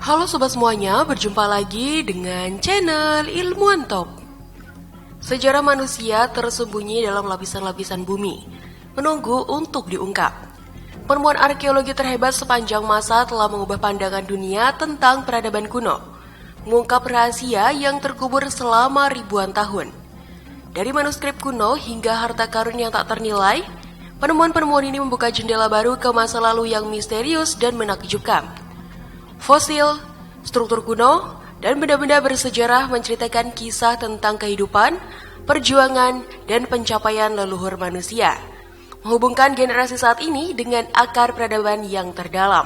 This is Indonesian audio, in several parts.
Halo sobat semuanya, berjumpa lagi dengan channel Ilmuwan Top. Sejarah manusia tersembunyi dalam lapisan-lapisan bumi, menunggu untuk diungkap. Penemuan arkeologi terhebat sepanjang masa telah mengubah pandangan dunia tentang peradaban kuno, mengungkap rahasia yang terkubur selama ribuan tahun. Dari manuskrip kuno hingga harta karun yang tak ternilai, penemuan-penemuan ini membuka jendela baru ke masa lalu yang misterius dan menakjubkan. Fosil, struktur kuno, dan benda-benda bersejarah menceritakan kisah tentang kehidupan, perjuangan, dan pencapaian leluhur manusia, menghubungkan generasi saat ini dengan akar peradaban yang terdalam.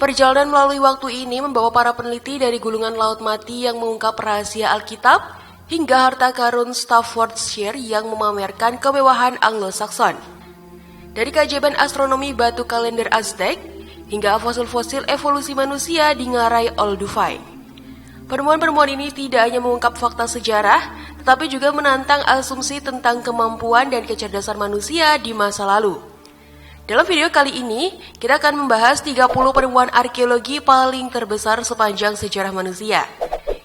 Perjalanan melalui waktu ini membawa para peneliti dari gulungan laut mati yang mengungkap rahasia Alkitab hingga harta karun Staffordshire yang memamerkan kemewahan Anglo-Saxon. Dari keajaiban astronomi batu kalender Aztec hingga fosil-fosil evolusi manusia di ngarai Olduvai. Penemuan-penemuan ini tidak hanya mengungkap fakta sejarah, tetapi juga menantang asumsi tentang kemampuan dan kecerdasan manusia di masa lalu. Dalam video kali ini, kita akan membahas 30 penemuan arkeologi paling terbesar sepanjang sejarah manusia,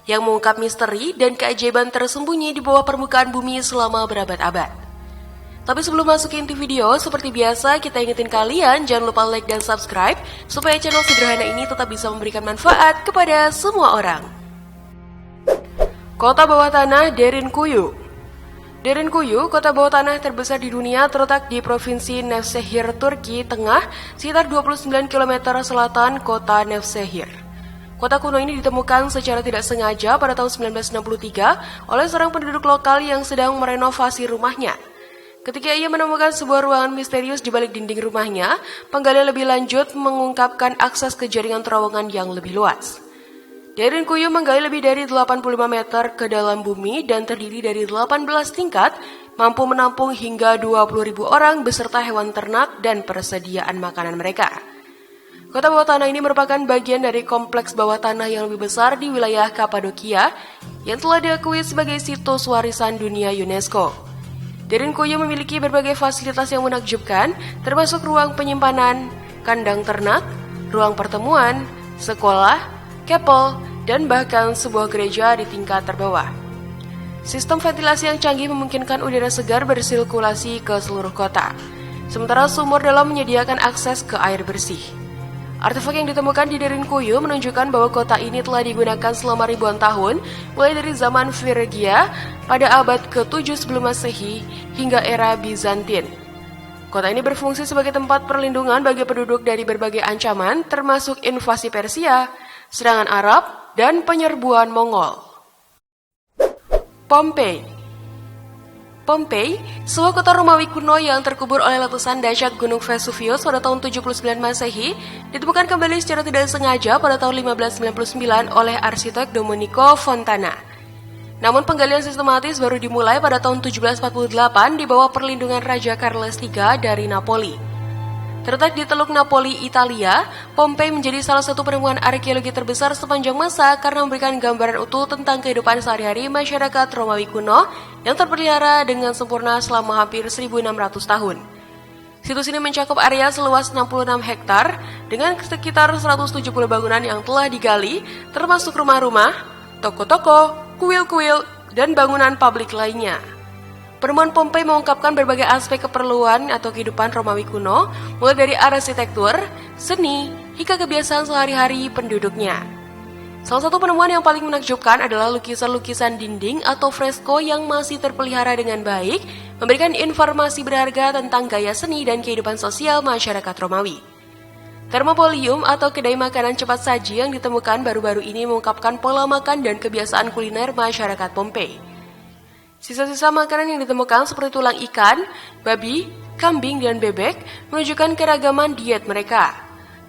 yang mengungkap misteri dan keajaiban tersembunyi di bawah permukaan bumi selama berabad-abad. Tapi sebelum masuk ke inti video, seperti biasa kita ingetin kalian jangan lupa like dan subscribe supaya channel sederhana ini tetap bisa memberikan manfaat kepada semua orang. Kota bawah tanah Derinkuyu. Derinkuyu, kota bawah tanah terbesar di dunia, terletak di provinsi Nevşehir, Turki Tengah, sekitar 29 km selatan kota Nevşehir. Kota kuno ini ditemukan secara tidak sengaja pada tahun 1963 oleh seorang penduduk lokal yang sedang merenovasi rumahnya. Ketika ia menemukan sebuah ruangan misterius di balik dinding rumahnya, penggalian lebih lanjut mengungkapkan akses ke jaringan terowongan yang lebih luas. Derinkuyu menggali lebih dari 85 meter ke dalam bumi dan terdiri dari 18 tingkat, mampu menampung hingga 20.000 orang beserta hewan ternak dan persediaan makanan mereka. Kota bawah tanah ini merupakan bagian dari kompleks bawah tanah yang lebih besar di wilayah Kapadokia yang telah diakui sebagai situs warisan dunia UNESCO. Derinkuyu memiliki berbagai fasilitas yang menakjubkan, termasuk ruang penyimpanan, kandang ternak, ruang pertemuan, sekolah, kapel, dan bahkan sebuah gereja di tingkat terbawah. Sistem ventilasi yang canggih memungkinkan udara segar bersirkulasi ke seluruh kota, sementara sumur dalam menyediakan akses ke air bersih. Artefak yang ditemukan di Derinkuyu menunjukkan bahwa kota ini telah digunakan selama ribuan tahun, mulai dari zaman Phrygia pada abad ke-7 sebelum Masehi hingga era Bizantin. Kota ini berfungsi sebagai tempat perlindungan bagi penduduk dari berbagai ancaman, termasuk invasi Persia, serangan Arab, dan penyerbuan Mongol. Pompei, sebuah kota Romawi kuno yang terkubur oleh letusan dahsyat Gunung Vesuvius pada tahun 79 Masehi, ditemukan kembali secara tidak sengaja pada tahun 1599 oleh arsitek Domenico Fontana. Namun penggalian sistematis baru dimulai pada tahun 1748 di bawah perlindungan Raja Charles III dari Napoli. Terletak di Teluk Napoli, Italia, Pompei menjadi salah satu penemuan arkeologi terbesar sepanjang masa karena memberikan gambaran utuh tentang kehidupan sehari-hari masyarakat Romawi kuno yang terpelihara dengan sempurna selama hampir 1.600 tahun. Situs ini mencakup area seluas 66 hektar dengan sekitar 170 bangunan yang telah digali, termasuk rumah-rumah, toko-toko, kuil-kuil, dan bangunan publik lainnya. Penemuan Pompei mengungkapkan berbagai aspek keperluan atau kehidupan Romawi kuno, mulai dari arsitektur, seni, hingga kebiasaan sehari-hari penduduknya. Salah satu penemuan yang paling menakjubkan adalah lukisan-lukisan dinding atau fresko yang masih terpelihara dengan baik, memberikan informasi berharga tentang gaya seni dan kehidupan sosial masyarakat Romawi. Thermopolium atau kedai makanan cepat saji yang ditemukan baru-baru ini mengungkapkan pola makan dan kebiasaan kuliner masyarakat Pompei. Sisa-sisa makanan yang ditemukan seperti tulang ikan, babi, kambing, dan bebek menunjukkan keragaman diet mereka.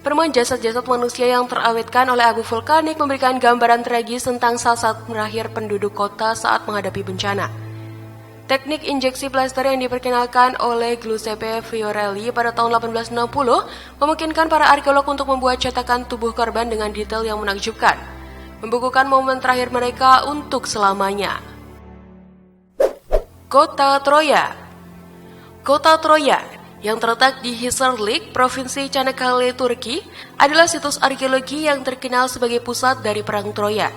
Penemuan jasad-jasad manusia yang terawetkan oleh abu vulkanik memberikan gambaran tragis tentang saat terakhir penduduk kota saat menghadapi bencana. Teknik injeksi plester yang diperkenalkan oleh Giuseppe Fiorelli pada tahun 1860 memungkinkan para arkeolog untuk membuat cetakan tubuh korban dengan detail yang menakjubkan, membukukan momen terakhir mereka untuk selamanya. Kota Troya yang terletak di Hisarlik, Provinsi Çanakkale, Turki, adalah situs arkeologi yang terkenal sebagai pusat dari Perang Troya.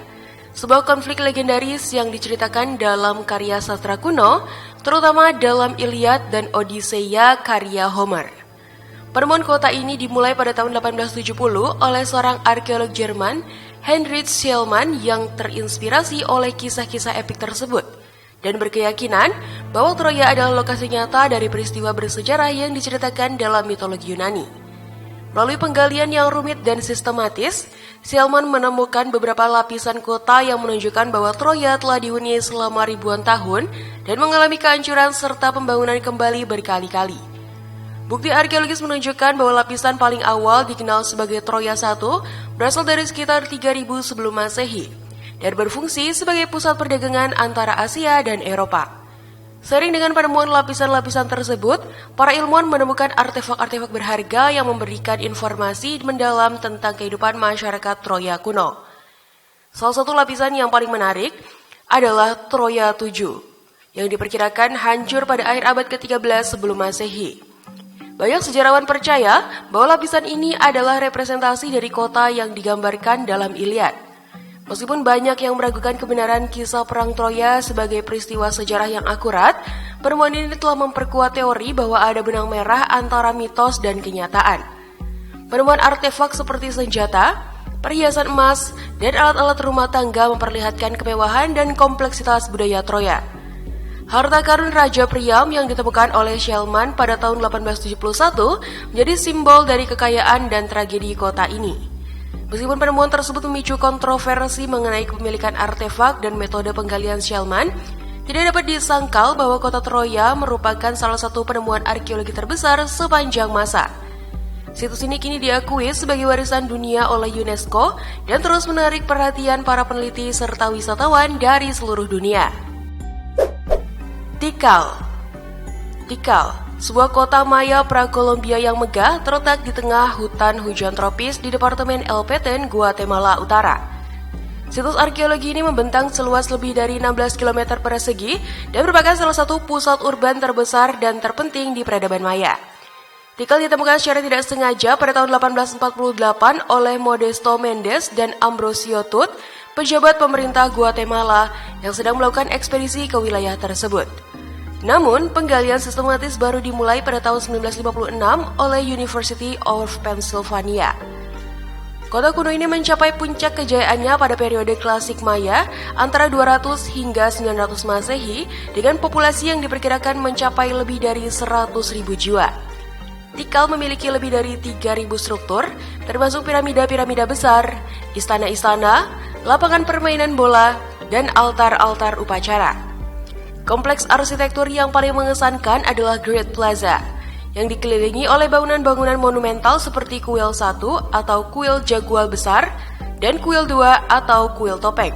Sebuah konflik legendaris yang diceritakan dalam karya sastra kuno, terutama dalam Iliad dan Odisseia karya Homer. Penemuan kota ini dimulai pada tahun 1870 oleh seorang arkeolog Jerman, Heinrich Schliemann, yang terinspirasi oleh kisah-kisah epik tersebut dan berkeyakinan bahwa Troya adalah lokasi nyata dari peristiwa bersejarah yang diceritakan dalam mitologi Yunani. Melalui penggalian yang rumit dan sistematis, Schliemann menemukan beberapa lapisan kota yang menunjukkan bahwa Troya telah dihuni selama ribuan tahun dan mengalami kehancuran serta pembangunan kembali berkali-kali. Bukti arkeologis menunjukkan bahwa lapisan paling awal dikenal sebagai Troya I berasal dari sekitar 3000 sebelum Masehi dan berfungsi sebagai pusat perdagangan antara Asia dan Eropa. Seiring dengan penemuan lapisan-lapisan tersebut, para ilmuwan menemukan artefak-artefak berharga yang memberikan informasi mendalam tentang kehidupan masyarakat Troya kuno. Salah satu lapisan yang paling menarik adalah Troya VII, yang diperkirakan hancur pada akhir abad ke-13 sebelum Masehi. Banyak sejarawan percaya bahwa lapisan ini adalah representasi dari kota yang digambarkan dalam Iliad. Meskipun banyak yang meragukan kebenaran kisah perang Troya sebagai peristiwa sejarah yang akurat, penemuan ini telah memperkuat teori bahwa ada benang merah antara mitos dan kenyataan. Penemuan artefak seperti senjata, perhiasan emas, dan alat-alat rumah tangga memperlihatkan kemewahan dan kompleksitas budaya Troya. Harta karun Raja Priam yang ditemukan oleh Schliemann pada tahun 1871 menjadi simbol dari kekayaan dan tragedi kota ini. Meskipun penemuan tersebut memicu kontroversi mengenai kepemilikan artefak dan metode penggalian Schliemann, tidak dapat disangkal bahwa kota Troya merupakan salah satu penemuan arkeologi terbesar sepanjang masa. Situs ini kini diakui sebagai warisan dunia oleh UNESCO dan terus menarik perhatian para peneliti serta wisatawan dari seluruh dunia. Tikal, sebuah kota Maya pra-Kolombia yang megah terletak di tengah hutan hujan tropis di Departemen El Petén, Guatemala Utara. Situs arkeologi ini membentang seluas lebih dari 16 km persegi dan merupakan salah satu pusat urban terbesar dan terpenting di peradaban Maya. Tikal ditemukan secara tidak sengaja pada tahun 1848 oleh Modesto Mendes dan Ambrosio Tut, pejabat pemerintah Guatemala yang sedang melakukan ekspedisi ke wilayah tersebut. Namun, penggalian sistematis baru dimulai pada tahun 1956 oleh University of Pennsylvania. Kota kuno ini mencapai puncak kejayaannya pada periode klasik Maya antara 200 hingga 900 Masehi dengan populasi yang diperkirakan mencapai lebih dari 100.000 jiwa. Tikal memiliki lebih dari 3.000 struktur, termasuk piramida-piramida besar, istana-istana, lapangan permainan bola, dan altar-altar upacara. Kompleks arsitektur yang paling mengesankan adalah Great Plaza, yang dikelilingi oleh bangunan-bangunan monumental seperti Kuil 1 atau Kuil Jaguar Besar dan Kuil 2 atau Kuil Topeng.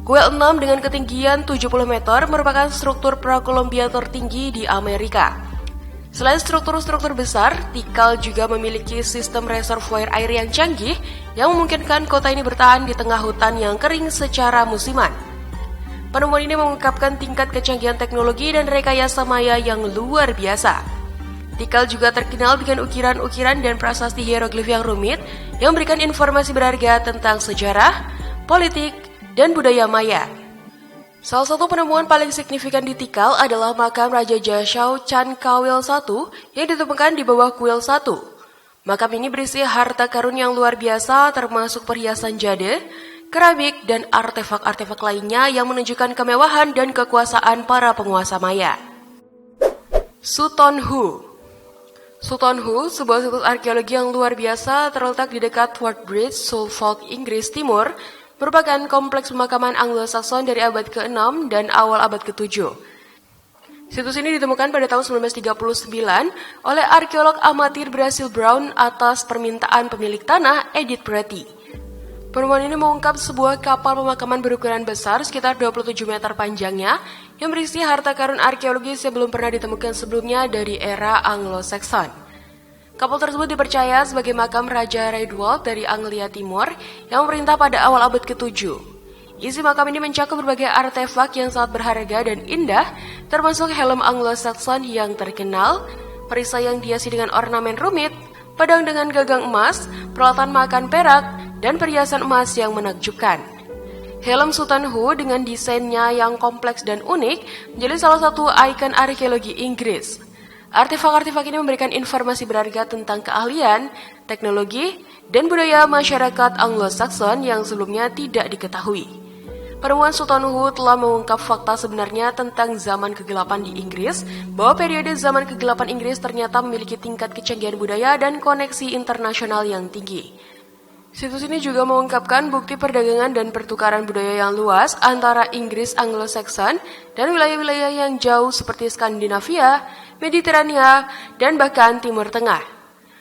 Kuil 6 dengan ketinggian 70 meter merupakan struktur pra-Kolombia tertinggi di Amerika. Selain struktur-struktur besar, Tikal juga memiliki sistem reservoir air yang canggih yang memungkinkan kota ini bertahan di tengah hutan yang kering secara musiman. Penemuan ini mengungkapkan tingkat kecanggihan teknologi dan rekayasa Maya yang luar biasa. Tikal juga terkenal dengan ukiran-ukiran dan prasasti hieroglif yang rumit yang memberikan informasi berharga tentang sejarah, politik, dan budaya Maya. Salah satu penemuan paling signifikan di Tikal adalah makam Raja Jashau Chankawil I yang ditemukan di bawah Kuil 1. Makam ini berisi harta karun yang luar biasa termasuk perhiasan jade, keramik, dan artefak-artefak lainnya yang menunjukkan kemewahan dan kekuasaan para penguasa Maya. Sutonhu, sebuah situs arkeologi yang luar biasa terletak di dekat Fort Bridge, Suffolk, Inggris Timur, merupakan kompleks pemakaman Anglo-Saxon dari abad ke-6 dan awal abad ke-7. Situs ini ditemukan pada tahun 1939 oleh arkeolog amatir Basil Brown atas permintaan pemilik tanah Edith Pretty. Penemuan ini mengungkap sebuah kapal pemakaman berukuran besar sekitar 27 meter panjangnya yang berisi harta karun arkeologis yang belum pernah ditemukan sebelumnya dari era Anglo-Saxon. Kapal tersebut dipercaya sebagai makam Raja Raedwald dari Anglia Timur yang memerintah pada awal abad ke-7. Isi makam ini mencakup berbagai artefak yang sangat berharga dan indah, termasuk helm Anglo-Saxon yang terkenal, perisai yang dihiasi dengan ornamen rumit, pedang dengan gagang emas, peralatan makan perak, dan perhiasan emas yang menakjubkan. Helm Sultan Hu dengan desainnya yang kompleks dan unik menjadi salah satu ikon arkeologi Inggris. Artefak-artefak ini memberikan informasi berharga tentang keahlian, teknologi, dan budaya masyarakat Anglo-Saxon yang sebelumnya tidak diketahui. Penemuan Sultan Hu telah mengungkap fakta sebenarnya tentang zaman kegelapan di Inggris, bahwa periode zaman kegelapan Inggris ternyata memiliki tingkat kecanggihan budaya dan koneksi internasional yang tinggi. Situs ini juga mengungkapkan bukti perdagangan dan pertukaran budaya yang luas antara Inggris Anglo-Saxon dan wilayah-wilayah yang jauh seperti Skandinavia, Mediterania, dan bahkan Timur Tengah.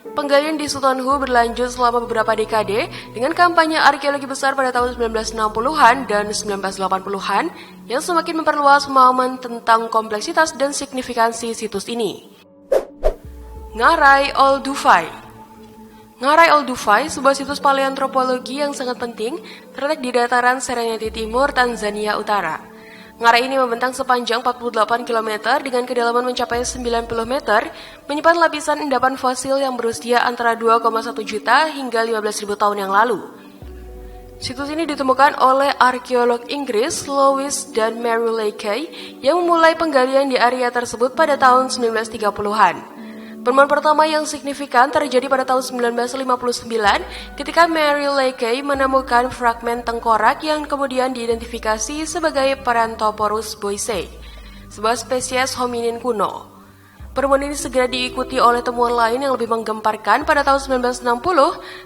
Penggalian di Sultan Hu berlanjut selama beberapa dekade dengan kampanye arkeologi besar pada tahun 1960-an dan 1980-an yang semakin memperluas pemahaman tentang kompleksitas dan signifikansi situs ini. Ngarai Olduvai. Ngarai Olduvai, sebuah situs paleoantropologi yang sangat penting, terletak di dataran Serengeti Timur, Tanzania Utara. Ngarai ini membentang sepanjang 48 km dengan kedalaman mencapai 90 meter, menyimpan lapisan endapan fosil yang berusia antara 2,1 juta hingga 15.000 tahun yang lalu. Situs ini ditemukan oleh arkeolog Inggris Lewis dan Mary Leakey yang memulai penggalian di area tersebut pada tahun 1930-an. Penemuan pertama yang signifikan terjadi pada tahun 1959 ketika Mary Leakey menemukan fragmen tengkorak yang kemudian diidentifikasi sebagai Paranthropus boisei, sebuah spesies hominin kuno. Penemuan ini segera diikuti oleh temuan lain yang lebih menggemparkan pada tahun 1960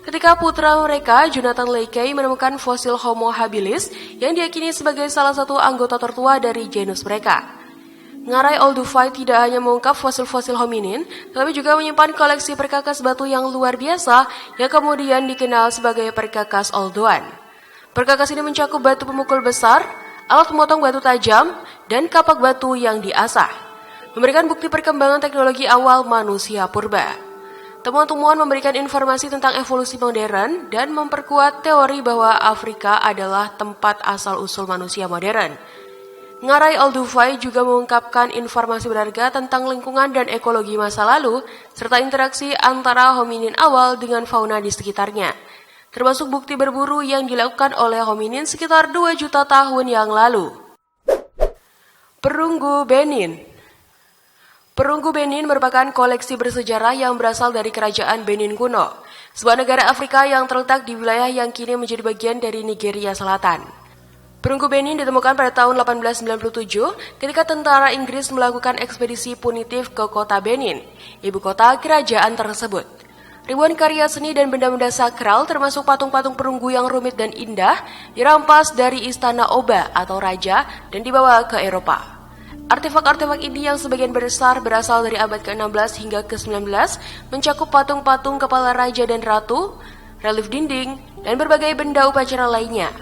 ketika putra mereka Jonathan Leakey menemukan fosil Homo habilis yang diyakini sebagai salah satu anggota tertua dari genus mereka. Ngarai Olduvai tidak hanya mengungkap fosil-fosil hominin, tetapi juga menyimpan koleksi perkakas batu yang luar biasa yang kemudian dikenal sebagai perkakas Oldowan. Perkakas ini mencakup batu pemukul besar, alat pemotong batu tajam, dan kapak batu yang diasah, memberikan bukti perkembangan teknologi awal manusia purba. Temuan-temuan memberikan informasi tentang evolusi modern dan memperkuat teori bahwa Afrika adalah tempat asal-usul manusia modern. Ngarai Olduvai juga mengungkapkan informasi berharga tentang lingkungan dan ekologi masa lalu, serta interaksi antara hominin awal dengan fauna di sekitarnya, termasuk bukti berburu yang dilakukan oleh hominin sekitar 2 juta tahun yang lalu. Perunggu Benin. Perunggu Benin merupakan koleksi bersejarah yang berasal dari kerajaan Benin kuno, sebuah negara Afrika yang terletak di wilayah yang kini menjadi bagian dari Nigeria Selatan. Perunggu Benin ditemukan pada tahun 1897 ketika tentara Inggris melakukan ekspedisi punitif ke kota Benin, ibu kota kerajaan tersebut. Ribuan karya seni dan benda-benda sakral termasuk patung-patung perunggu yang rumit dan indah dirampas dari istana Oba atau raja dan dibawa ke Eropa. Artefak-artefak ini yang sebagian besar berasal dari abad ke-16 hingga ke-19 mencakup patung-patung kepala raja dan ratu, relief dinding, dan berbagai benda upacara lainnya.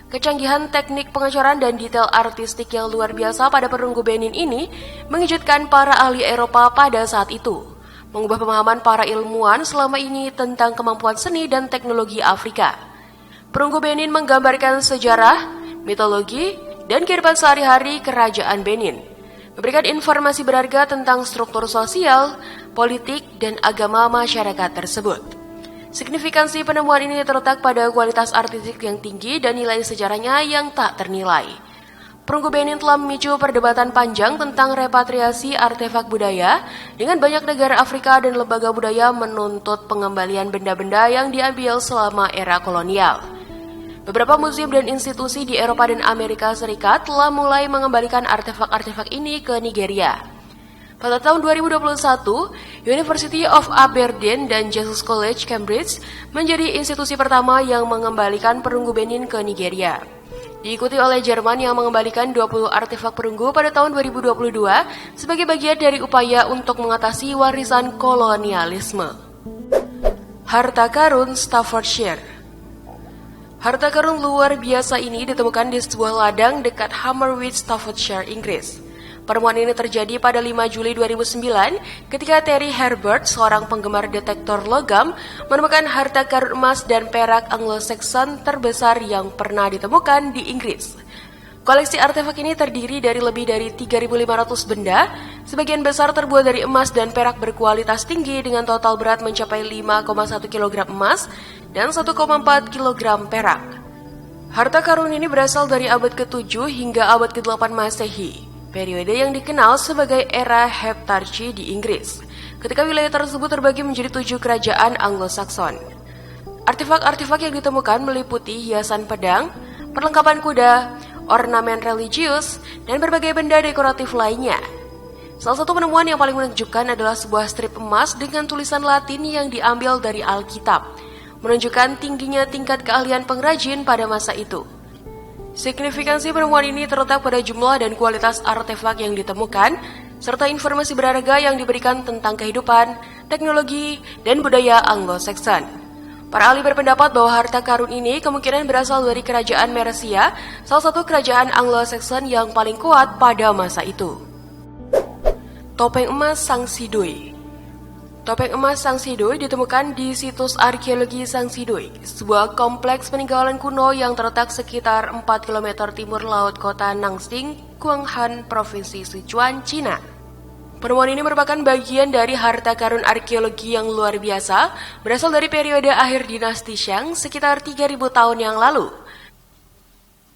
Kecanggihan teknik pengecoran dan detail artistik yang luar biasa pada perunggu Benin ini mengejutkan para ahli Eropa pada saat itu, mengubah pemahaman para ilmuwan selama ini tentang kemampuan seni dan teknologi Afrika. Perunggu Benin menggambarkan sejarah, mitologi, dan kehidupan sehari-hari kerajaan Benin, memberikan informasi berharga tentang struktur sosial, politik, dan agama masyarakat tersebut. Signifikansi penemuan ini terletak pada kualitas artistik yang tinggi dan nilai sejarahnya yang tak ternilai. Perunggu Benin telah memicu perdebatan panjang tentang repatriasi artefak budaya, dengan banyak negara Afrika dan lembaga budaya menuntut pengembalian benda-benda yang diambil selama era kolonial. Beberapa museum dan institusi di Eropa dan Amerika Serikat telah mulai mengembalikan artefak-artefak ini ke Nigeria. Pada tahun 2021, University of Aberdeen dan Jesus College Cambridge menjadi institusi pertama yang mengembalikan perunggu Benin ke Nigeria. Diikuti oleh Jerman yang mengembalikan 20 artefak perunggu pada tahun 2022 sebagai bagian dari upaya untuk mengatasi warisan kolonialisme. Harta karun Staffordshire. Harta karun luar biasa ini ditemukan di sebuah ladang dekat Hammerwich, Staffordshire, Inggris. Penemuan ini terjadi pada 5 Juli 2009 ketika Terry Herbert, seorang penggemar detektor logam, menemukan harta karun emas dan perak Anglo-Saxon terbesar yang pernah ditemukan di Inggris. Koleksi artefak ini terdiri dari lebih dari 3.500 benda, Sebagian besar terbuat dari emas dan perak berkualitas tinggi dengan total berat mencapai 5,1 kg emas dan 1,4 kg perak. Harta karun ini berasal dari abad ke-7 hingga abad ke-8 Masehi, periode yang dikenal sebagai era Heptarchy di Inggris, ketika wilayah tersebut terbagi menjadi 7 kerajaan Anglo-Saxon. Artefak-artefak yang ditemukan meliputi hiasan pedang, perlengkapan kuda, ornamen religius, dan berbagai benda dekoratif lainnya. Salah satu penemuan yang paling menakjubkan adalah sebuah strip emas dengan tulisan Latin yang diambil dari Alkitab, menunjukkan tingginya tingkat keahlian pengrajin pada masa itu. Signifikansi penemuan ini terletak pada jumlah dan kualitas artefak yang ditemukan, serta informasi berharga yang diberikan tentang kehidupan, teknologi, dan budaya Anglo-Saxon. Para ahli berpendapat bahwa harta karun ini kemungkinan berasal dari kerajaan Mercia, salah satu kerajaan Anglo-Saxon yang paling kuat pada masa itu. Topeng emas Sang Sidui. Topeng emas Sang Sidui ditemukan di situs arkeologi Sang Sidui, sebuah kompleks peninggalan kuno yang terletak sekitar 4 km timur laut kota Nanxing, Guanghan, Provinsi Sichuan, Cina. Penemuan ini merupakan bagian dari harta karun arkeologi yang luar biasa, berasal dari periode akhir dinasti Shang sekitar 3.000 tahun yang lalu.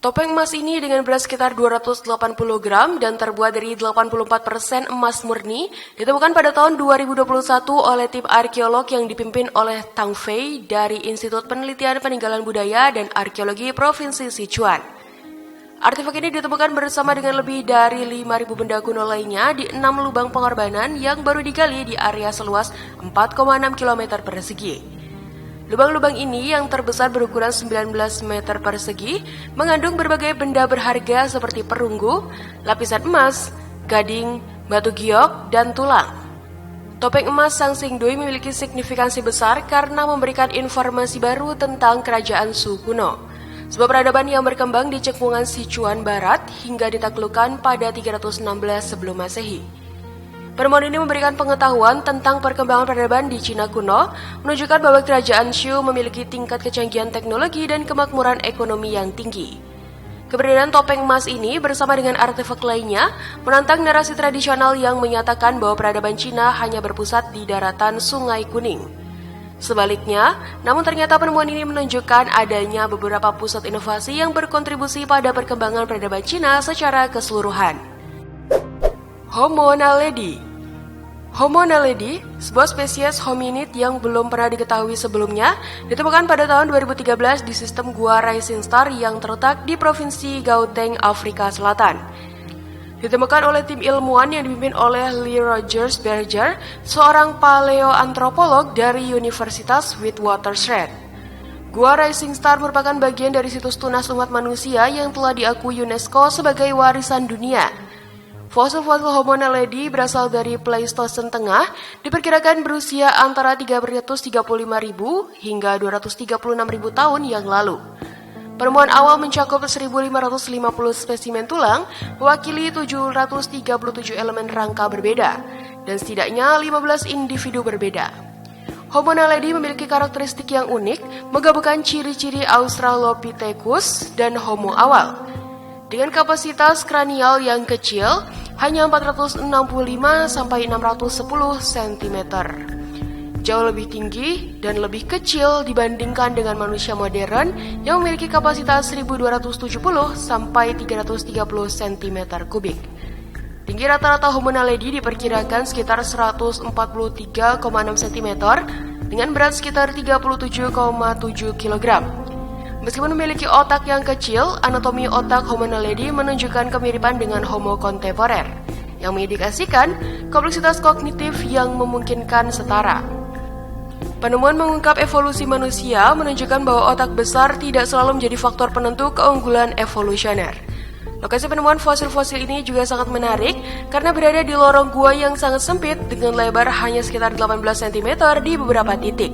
Topeng emas ini dengan berat sekitar 280 gram dan terbuat dari 84% emas murni, ditemukan pada tahun 2021 oleh tim arkeolog yang dipimpin oleh Tang Fei dari Institut Penelitian Peninggalan Budaya dan Arkeologi Provinsi Sichuan. Artefak ini ditemukan bersama dengan lebih dari 5.000 benda kuno lainnya di 6 lubang pengorbanan yang baru digali di area seluas 4,6 km persegi. Lubang-lubang ini yang terbesar berukuran 19 meter persegi mengandung berbagai benda berharga seperti perunggu, lapisan emas, gading, batu giok, dan tulang. Topeng emas Sang Xingdui memiliki signifikansi besar karena memberikan informasi baru tentang kerajaan Shu kuno, sebuah peradaban yang berkembang di cekungan Sichuan Barat hingga ditaklukkan pada 316 sebelum Masehi. Penemuan ini memberikan pengetahuan tentang perkembangan peradaban di Cina kuno, menunjukkan bahwa kerajaan Shu memiliki tingkat kecanggihan teknologi dan kemakmuran ekonomi yang tinggi. Keberadaan topeng emas ini bersama dengan artefak lainnya menantang narasi tradisional yang menyatakan bahwa peradaban Cina hanya berpusat di daratan Sungai Kuning. Sebaliknya, namun ternyata penemuan ini menunjukkan adanya beberapa pusat inovasi yang berkontribusi pada perkembangan peradaban Cina secara keseluruhan. Homo naledi. Homo naledi, sebuah spesies hominid yang belum pernah diketahui sebelumnya, ditemukan pada tahun 2013 di sistem Gua Rising Star yang terletak di Provinsi Gauteng, Afrika Selatan. Ditemukan oleh tim ilmuwan yang dipimpin oleh Lee Rogers Berger, seorang paleoantropolog dari Universitas Witwatersrand. Gua Rising Star merupakan bagian dari situs tunas umat manusia yang telah diakui UNESCO sebagai warisan dunia. Fosil-fosil Homo naledi berasal dari Pleistosen Tengah, diperkirakan berusia antara 335.000 hingga 236.000 tahun yang lalu. Penemuan awal mencakup 1.550 spesimen tulang, mewakili 737 elemen rangka berbeda, dan setidaknya 15 individu berbeda. Homo naledi memiliki karakteristik yang unik, menggabungkan ciri-ciri Australopithecus dan Homo awal. Dengan kapasitas kranial yang kecil, hanya 465-610 cm. Jauh lebih tinggi dan lebih kecil dibandingkan dengan manusia modern yang memiliki kapasitas 1270 sampai 330 cm3. Tinggi rata-rata Homo naledi diperkirakan sekitar 143,6 cm dengan berat sekitar 37,7 kg. Meskipun memiliki otak yang kecil, anatomi otak Homo naledi menunjukkan kemiripan dengan Homo kontemporer, yang mengindikasikan kompleksitas kognitif yang memungkinkan setara. Penemuan mengungkap evolusi manusia menunjukkan bahwa otak besar tidak selalu menjadi faktor penentu keunggulan evolusioner. Lokasi penemuan fosil-fosil ini juga sangat menarik karena berada di lorong gua yang sangat sempit dengan lebar hanya sekitar 18 cm di beberapa titik.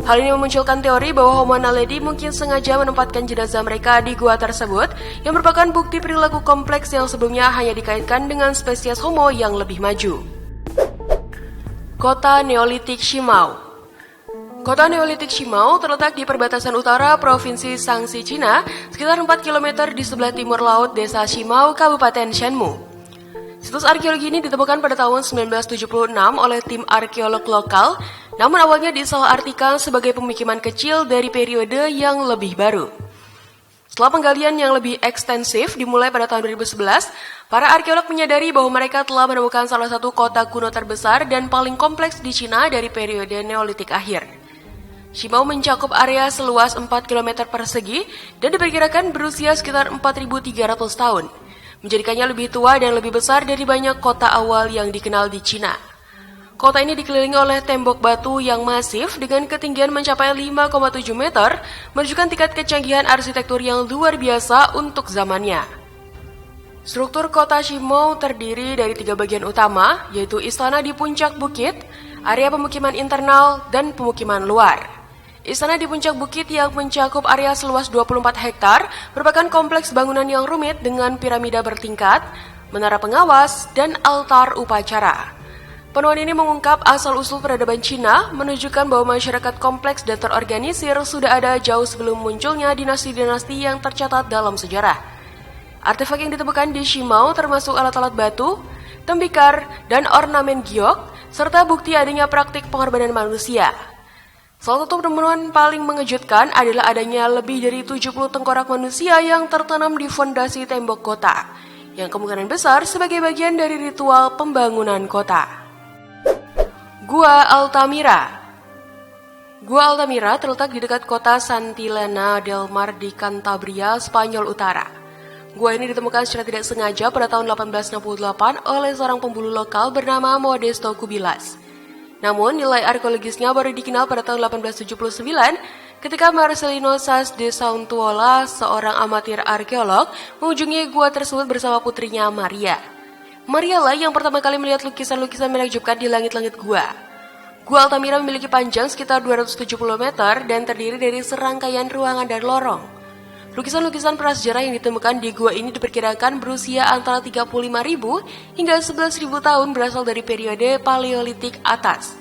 Hal ini memunculkan teori bahwa Homo naledi mungkin sengaja menempatkan jenazah mereka di gua tersebut yang merupakan bukti perilaku kompleks yang sebelumnya hanya dikaitkan dengan spesies Homo yang lebih maju. Kota Neolitik Shimao. Kota Neolitik Shimao terletak di perbatasan utara Provinsi Shaanxi, Cina, sekitar 4 km di sebelah timur laut desa Shimao, Kabupaten Shenmu. Situs arkeologi ini ditemukan pada tahun 1976 oleh tim arkeolog lokal, namun awalnya disalahartikan sebagai pemukiman kecil dari periode yang lebih baru. Setelah penggalian yang lebih ekstensif dimulai pada tahun 2011, para arkeolog menyadari bahwa mereka telah menemukan salah satu kota kuno terbesar dan paling kompleks di Cina dari periode Neolitik akhir. Shimao mencakup area seluas 4 km persegi dan diperkirakan berusia sekitar 4.300 tahun, menjadikannya lebih tua dan lebih besar dari banyak kota awal yang dikenal di Cina. Kota ini dikelilingi oleh tembok batu yang masif dengan ketinggian mencapai 5,7 meter, menunjukkan tingkat kecanggihan arsitektur yang luar biasa untuk zamannya. Struktur kota Shimao terdiri dari 3 bagian utama, yaitu istana di puncak bukit, area pemukiman internal, dan pemukiman luar. Istana di puncak bukit yang mencakup area seluas 24 hektar merupakan kompleks bangunan yang rumit dengan piramida bertingkat, menara pengawas, dan altar upacara. Penemuan ini mengungkap asal-usul peradaban Cina, menunjukkan bahwa masyarakat kompleks dan terorganisir sudah ada jauh sebelum munculnya dinasti-dinasti yang tercatat dalam sejarah. Artefak yang ditemukan di Shimao termasuk alat-alat batu, tembikar, dan ornamen giok, serta bukti adanya praktik pengorbanan manusia. Salah satu penemuan paling mengejutkan adalah adanya lebih dari 70 tengkorak manusia yang tertanam di fondasi tembok kota, yang kemungkinan besar sebagai bagian dari ritual pembangunan kota. Gua Altamira. Gua Altamira terletak di dekat kota Santillana del Mar di Cantabria, Spanyol Utara. Gua ini ditemukan secara tidak sengaja pada tahun 1868 oleh seorang pemburu lokal bernama Modesto Cubillas. Namun, nilai arkeologisnya baru dikenal pada tahun 1879 ketika Marcelino Sas de Sauntuola, seorang amatir arkeolog, mengunjungi gua tersebut bersama putrinya Maria. Maria lah yang pertama kali melihat lukisan-lukisan menakjubkan di langit-langit gua. Gua Altamira memiliki panjang sekitar 270 meter dan terdiri dari serangkaian ruangan dan lorong. Lukisan-lukisan prasejarah yang ditemukan di gua ini diperkirakan berusia antara 35.000 hingga 11.000 tahun berasal dari periode Paleolitik atas.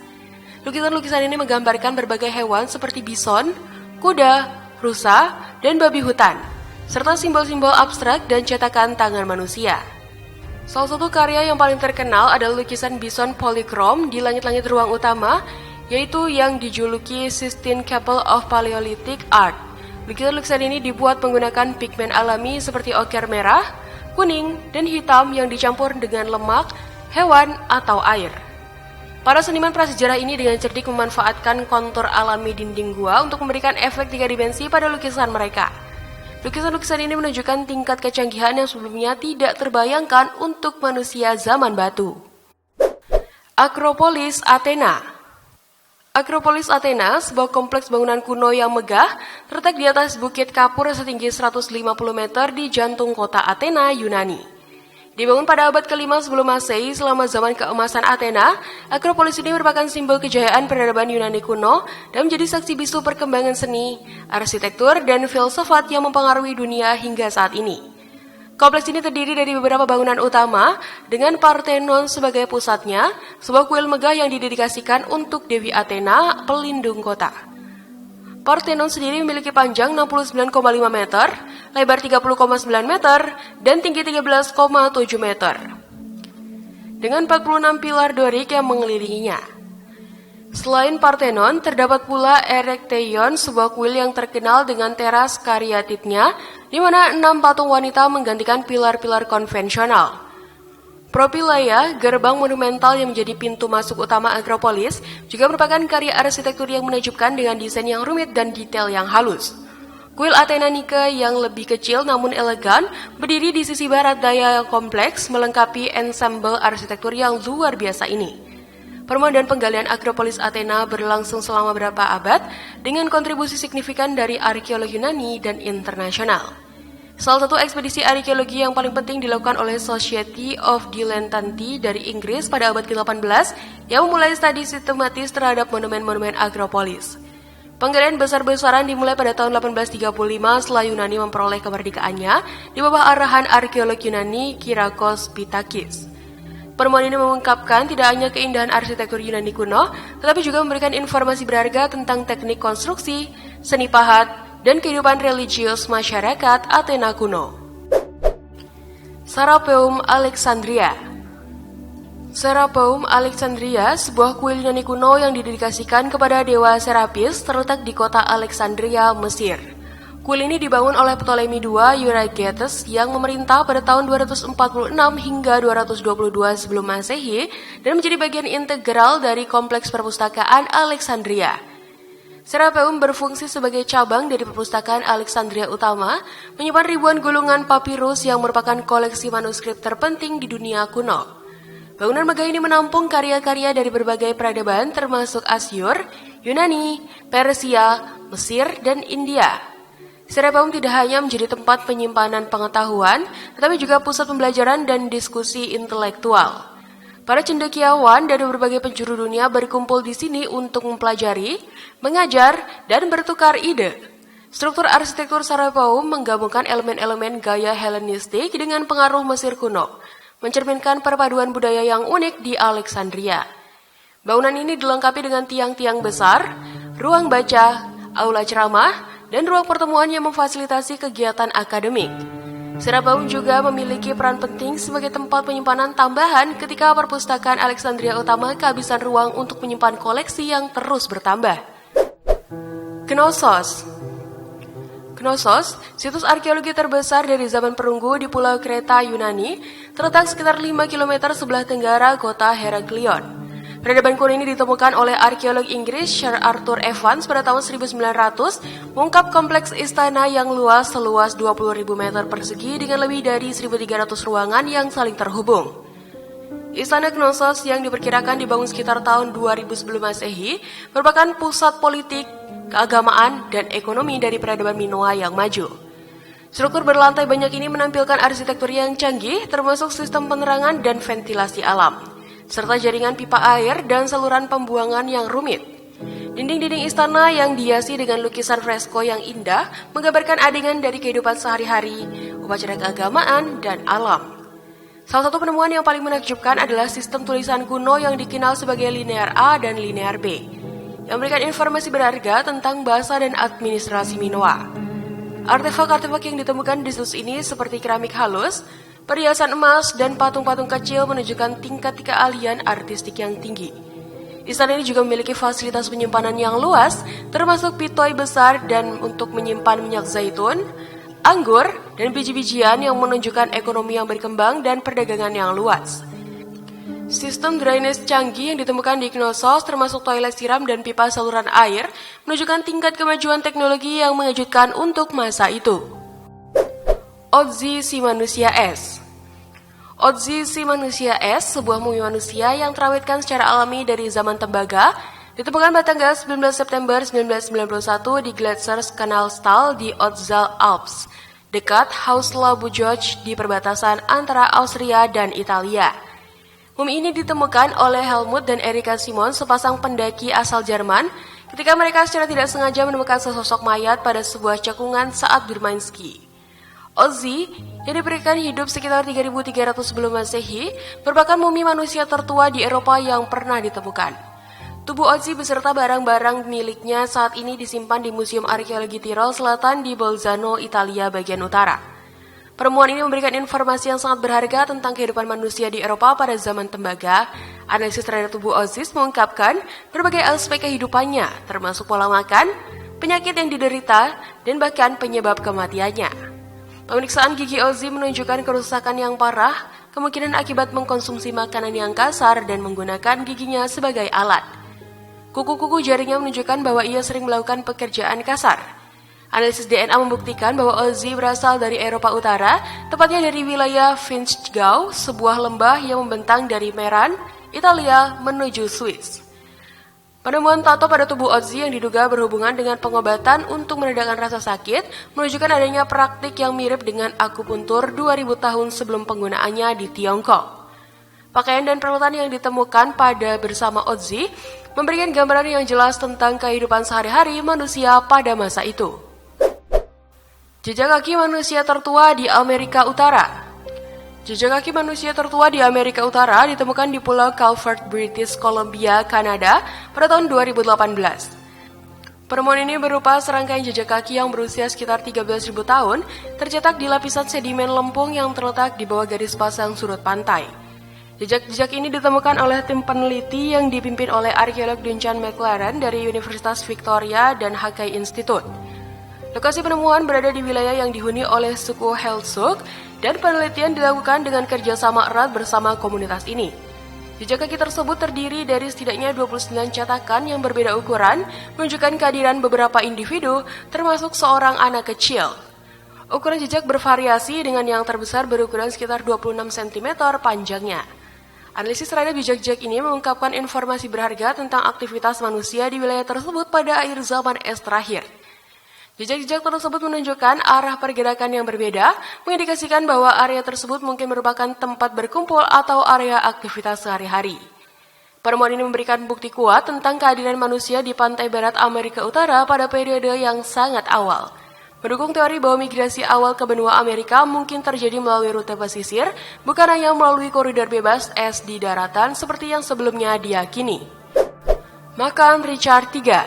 Lukisan-lukisan ini menggambarkan berbagai hewan seperti bison, kuda, rusa, dan babi hutan, serta simbol-simbol abstrak dan cetakan tangan manusia. Salah satu karya yang paling terkenal adalah lukisan bison polikrom di langit-langit ruang utama, yaitu yang dijuluki Sistine Chapel of Paleolithic Art. Lukisan-lukisan ini dibuat menggunakan pigmen alami seperti okir merah, kuning, dan hitam yang dicampur dengan lemak, hewan, atau air. Para seniman prasejarah ini dengan cerdik memanfaatkan kontur alami dinding gua untuk memberikan efek 3 dimensi pada lukisan mereka. Lukisan-lukisan ini menunjukkan tingkat kecanggihan yang sebelumnya tidak terbayangkan untuk manusia zaman batu. Akropolis Athena. Akropolis Athena, sebuah kompleks bangunan kuno yang megah, terletak di atas bukit kapur setinggi 150 meter di jantung kota Athena, Yunani. Dibangun pada abad ke-5 sebelum Masehi selama zaman keemasan Athena, Akropolis ini merupakan simbol kejayaan peradaban Yunani kuno dan menjadi saksi bisu perkembangan seni, arsitektur, dan filsafat yang mempengaruhi dunia hingga saat ini. Kompleks ini terdiri dari beberapa bangunan utama dengan Parthenon sebagai pusatnya, sebuah kuil megah yang didedikasikan untuk Dewi Athena, pelindung kota. Parthenon sendiri memiliki panjang 69,5 meter, lebar 30,9 meter, dan tinggi 13,7 meter. Dengan 46 pilar dorik yang mengelilinginya. Selain Parthenon, terdapat pula Erekteion, sebuah kuil yang terkenal dengan teras kariatidnya, di mana 6 patung wanita menggantikan pilar-pilar konvensional. Propylaea, gerbang monumental yang menjadi pintu masuk utama Akropolis, juga merupakan karya arsitektur yang menakjubkan dengan desain yang rumit dan detail yang halus. Kuil Athena Nike yang lebih kecil namun elegan, berdiri di sisi barat daya kompleks, melengkapi ensemble arsitektur yang luar biasa ini. Penemuan dan penggalian Akropolis Athena berlangsung selama beberapa abad dengan kontribusi signifikan dari arkeologi Yunani dan internasional. Salah satu ekspedisi arkeologi yang paling penting dilakukan oleh Society of Dilettanti dari Inggris pada abad ke-18 yang memulai studi sistematis terhadap monumen-monumen Akropolis. Penggalian besar-besaran dimulai pada tahun 1835 setelah Yunani memperoleh kemerdekaannya di bawah arahan arkeolog Yunani Kyriakos Pitakis. Penemuan ini mengungkapkan tidak hanya keindahan arsitektur Yunani kuno, tetapi juga memberikan informasi berharga tentang teknik konstruksi, seni pahat, dan kehidupan religius masyarakat Athena kuno. Serapeum Alexandria. Serapeum Alexandria, sebuah kuil Yunani kuno yang didedikasikan kepada dewa Serapis, terletak di kota Alexandria, Mesir. Kuil ini dibangun oleh Ptolemy II Euergetes yang memerintah pada tahun 246 hingga 222 sebelum Masehi dan menjadi bagian integral dari kompleks perpustakaan Alexandria. Serapeum berfungsi sebagai cabang dari perpustakaan Alexandria utama, menyimpan ribuan gulungan papirus yang merupakan koleksi manuskrip terpenting di dunia kuno. Bangunan megah ini menampung karya-karya dari berbagai peradaban termasuk Asyur, Yunani, Persia, Mesir, dan India. Serapeum tidak hanya menjadi tempat penyimpanan pengetahuan, tetapi juga pusat pembelajaran dan diskusi intelektual. Para cendekiawan dari berbagai penjuru dunia berkumpul di sini untuk mempelajari, mengajar, dan bertukar ide. Struktur arsitektur Serapeum menggabungkan elemen-elemen gaya Helenistik dengan pengaruh Mesir kuno, mencerminkan perpaduan budaya yang unik di Alexandria. Bangunan ini dilengkapi dengan tiang-tiang besar, ruang baca, aula ceramah, dan ruang pertemuan yang memfasilitasi kegiatan akademik. Serapeum juga memiliki peran penting sebagai tempat penyimpanan tambahan ketika perpustakaan Alexandria utama kehabisan ruang untuk menyimpan koleksi yang terus bertambah. Knossos, situs arkeologi terbesar dari zaman perunggu di Pulau Kreta, Yunani, terletak sekitar 5 km sebelah tenggara kota Heraklion. Peradaban kuno ini ditemukan oleh arkeolog Inggris Sir Arthur Evans pada tahun 1900, mengungkap kompleks istana yang luas seluas 20.000 meter persegi dengan lebih dari 1.300 ruangan yang saling terhubung. Istana Knossos yang diperkirakan dibangun sekitar tahun 2000 sebelum Masehi merupakan pusat politik, keagamaan, dan ekonomi dari peradaban Minoa yang maju. Struktur berlantai banyak ini menampilkan arsitektur yang canggih, termasuk sistem penerangan dan ventilasi alam, serta jaringan pipa air dan saluran pembuangan yang rumit. Dinding-dinding istana yang dihiasi dengan lukisan fresko yang indah menggambarkan adegan dari kehidupan sehari-hari, upacara keagamaan, dan alam. Salah satu penemuan yang paling menakjubkan adalah sistem tulisan kuno yang dikenal sebagai linear A dan linear B, yang memberikan informasi berharga tentang bahasa dan administrasi Minoa. Artefak-artefak yang ditemukan di situs ini seperti keramik halus, perhiasan emas, dan patung-patung kecil menunjukkan tingkat keahlian artistik yang tinggi. Istana ini juga memiliki fasilitas penyimpanan yang luas, termasuk pitoi besar dan untuk menyimpan minyak zaitun, anggur, dan biji-bijian yang menunjukkan ekonomi yang berkembang dan perdagangan yang luas. Sistem drainase canggih yang ditemukan di Knossos termasuk toilet siram dan pipa saluran air menunjukkan tingkat kemajuan teknologi yang mengejutkan untuk masa itu. Otzi si manusia es. Otzi si manusia es, sebuah mumi manusia yang terawetkan secara alami dari zaman tembaga, ditemukan pada tanggal 19 September 1991 di Glaciers Kanalstal di Otzal Alps, dekat Hausla-Bujoj di perbatasan antara Austria dan Italia. Mumi ini ditemukan oleh Helmut dan Erika Simon, sepasang pendaki asal Jerman, ketika mereka secara tidak sengaja menemukan sesosok mayat pada sebuah cekungan saat bermain ski. Otzi, yang diberikan hidup sekitar 3.300 sebelum Masehi, merupakan mumi manusia tertua di Eropa yang pernah ditemukan. Tubuh Otzi beserta barang-barang miliknya saat ini disimpan di Museum Arkeologi Tirol Selatan di Bolzano, Italia bagian utara. Penemuan ini memberikan informasi yang sangat berharga tentang kehidupan manusia di Eropa pada zaman tembaga. Analisis terhadap tubuh Otzi mengungkapkan berbagai aspek kehidupannya, termasuk pola makan, penyakit yang diderita, dan bahkan penyebab kematiannya. Pemeriksaan gigi Otzi menunjukkan kerusakan yang parah, kemungkinan akibat mengkonsumsi makanan yang kasar dan menggunakan giginya sebagai alat. Kuku-kuku jaringnya menunjukkan bahwa ia sering melakukan pekerjaan kasar. Analisis DNA membuktikan bahwa Otzi berasal dari Eropa Utara, tepatnya dari wilayah Vinschgau, sebuah lembah yang membentang dari Meran, Italia, menuju Swiss. Penemuan tato pada tubuh Otzi yang diduga berhubungan dengan pengobatan untuk meredakan rasa sakit menunjukkan adanya praktik yang mirip dengan akupuntur 2000 tahun sebelum penggunaannya di Tiongkok. Pakaian dan peralatan yang ditemukan pada bersama Otzi memberikan gambaran yang jelas tentang kehidupan sehari-hari manusia pada masa itu. Jejak kaki manusia tertua di Amerika Utara. Jejak kaki manusia tertua di Amerika Utara ditemukan di Pulau Calvert, British Columbia, Kanada pada tahun 2018. Penemuan ini berupa serangkaian jejak kaki yang berusia sekitar 13.000 tahun, tercetak di lapisan sedimen lempung yang terletak di bawah garis pasang surut pantai. Jejak-jejak ini ditemukan oleh tim peneliti yang dipimpin oleh arkeolog Duncan McLaren dari Universitas Victoria dan Hakai Institute. Lokasi penemuan berada di wilayah yang dihuni oleh suku Heiltsuk dan penelitian dilakukan dengan kerjasama erat bersama komunitas ini. Jejak kaki tersebut terdiri dari setidaknya 29 cetakan yang berbeda ukuran, menunjukkan kehadiran beberapa individu, termasuk seorang anak kecil. Ukuran jejak bervariasi dengan yang terbesar berukuran sekitar 26 cm panjangnya. Analisis terhadap jejak-jejak ini mengungkapkan informasi berharga tentang aktivitas manusia di wilayah tersebut pada akhir zaman es terakhir. Jejak-jejak tersebut menunjukkan arah pergerakan yang berbeda, mengindikasikan bahwa area tersebut mungkin merupakan tempat berkumpul atau area aktivitas sehari-hari. Penemuan ini memberikan bukti kuat tentang kehadiran manusia di pantai barat Amerika Utara pada periode yang sangat awal. Mendukung teori bahwa migrasi awal ke benua Amerika mungkin terjadi melalui rute pesisir, bukan hanya melalui koridor bebas es di daratan seperti yang sebelumnya diyakini. Makam Richard III.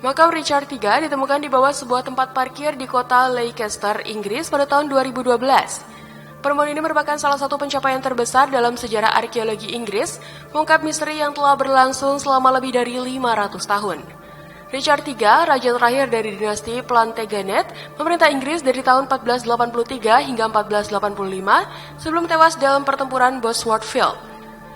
Makam Richard III ditemukan di bawah sebuah tempat parkir di kota Leicester, Inggris pada tahun 2012. Penemuan ini merupakan salah satu pencapaian terbesar dalam sejarah arkeologi Inggris, mengungkap misteri yang telah berlangsung selama lebih dari 500 tahun. Richard III, raja terakhir dari dinasti Plantagenet, memerintah Inggris dari tahun 1483 hingga 1485 sebelum tewas dalam pertempuran Bosworth Field.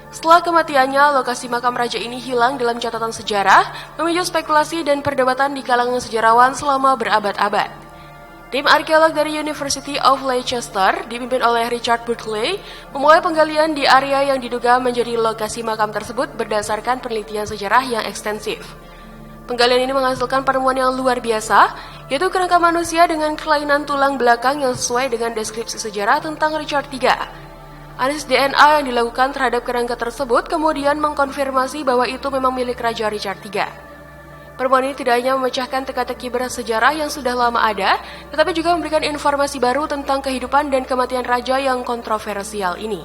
Setelah kematiannya, lokasi makam raja ini hilang dalam catatan sejarah, memicu spekulasi dan perdebatan di kalangan sejarawan selama berabad-abad. Tim arkeolog dari University of Leicester, dipimpin oleh Richard Buckley, memulai penggalian di area yang diduga menjadi lokasi makam tersebut berdasarkan penelitian sejarah yang ekstensif. Penggalian ini menghasilkan penemuan yang luar biasa, yaitu kerangka manusia dengan kelainan tulang belakang yang sesuai dengan deskripsi sejarah tentang Richard III. Analisis DNA yang dilakukan terhadap kerangka tersebut kemudian mengkonfirmasi bahwa itu memang milik Raja Richard III. Penemuan ini tidak hanya memecahkan teka-teki bersejarah yang sudah lama ada, tetapi juga memberikan informasi baru tentang kehidupan dan kematian raja yang kontroversial ini.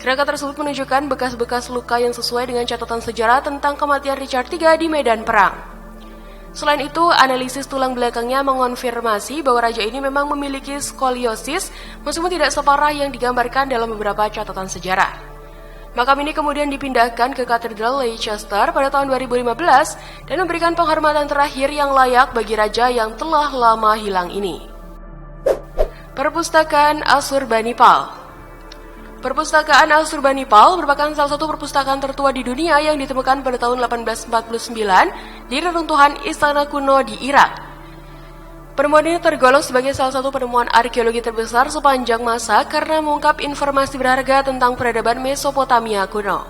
Kerangka tersebut menunjukkan bekas-bekas luka yang sesuai dengan catatan sejarah tentang kematian Richard III di medan perang. Selain itu, analisis tulang belakangnya mengonfirmasi bahwa raja ini memang memiliki skoliosis, meskipun tidak separah yang digambarkan dalam beberapa catatan sejarah. Makam ini kemudian dipindahkan ke Katedral Leicester pada tahun 2015 dan memberikan penghormatan terakhir yang layak bagi raja yang telah lama hilang ini. Perpustakaan Ashurbanipal. Perpustakaan Ashurbanipal merupakan salah satu perpustakaan tertua di dunia yang ditemukan pada tahun 1849 di reruntuhan istana kuno di Irak. Penemuan ini tergolong sebagai salah satu penemuan arkeologi terbesar sepanjang masa karena mengungkap informasi berharga tentang peradaban Mesopotamia kuno.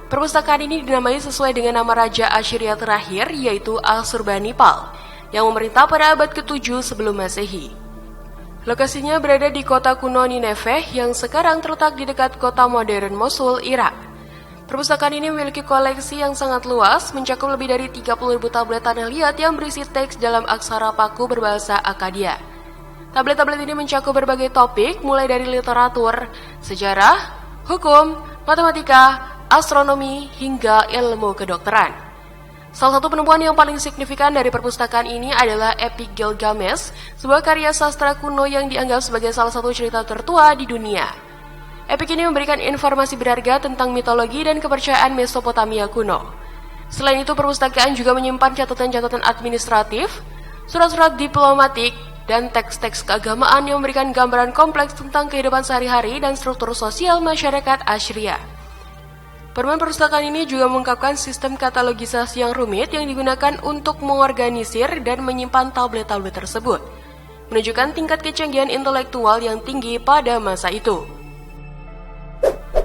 Perpustakaan ini dinamai sesuai dengan nama Raja Assyria terakhir, yaitu Ashurbanipal, yang memerintah pada abad ke-7 sebelum Masehi. Lokasinya berada di kota kuno Nineveh yang sekarang terletak di dekat kota modern Mosul, Irak. Perpustakaan ini memiliki koleksi yang sangat luas, mencakup lebih dari 30.000 tablet tanah liat yang berisi teks dalam aksara paku berbahasa Akkadia. Tablet-tablet ini mencakup berbagai topik, mulai dari literatur, sejarah, hukum, matematika, astronomi, hingga ilmu kedokteran. Salah satu penemuan yang paling signifikan dari perpustakaan ini adalah Epic Gilgamesh, sebuah karya sastra kuno yang dianggap sebagai salah satu cerita tertua di dunia. Epic ini memberikan informasi berharga tentang mitologi dan kepercayaan Mesopotamia kuno. Selain itu, perpustakaan juga menyimpan catatan-catatan administratif, surat-surat diplomatik, dan teks-teks keagamaan yang memberikan gambaran kompleks tentang kehidupan sehari-hari dan struktur sosial masyarakat Assyria. Penemuan perpustakaan ini juga mengungkapkan sistem katalogisasi yang rumit yang digunakan untuk mengorganisir dan menyimpan tablet-tablet tersebut, menunjukkan tingkat kecanggihan intelektual yang tinggi pada masa itu.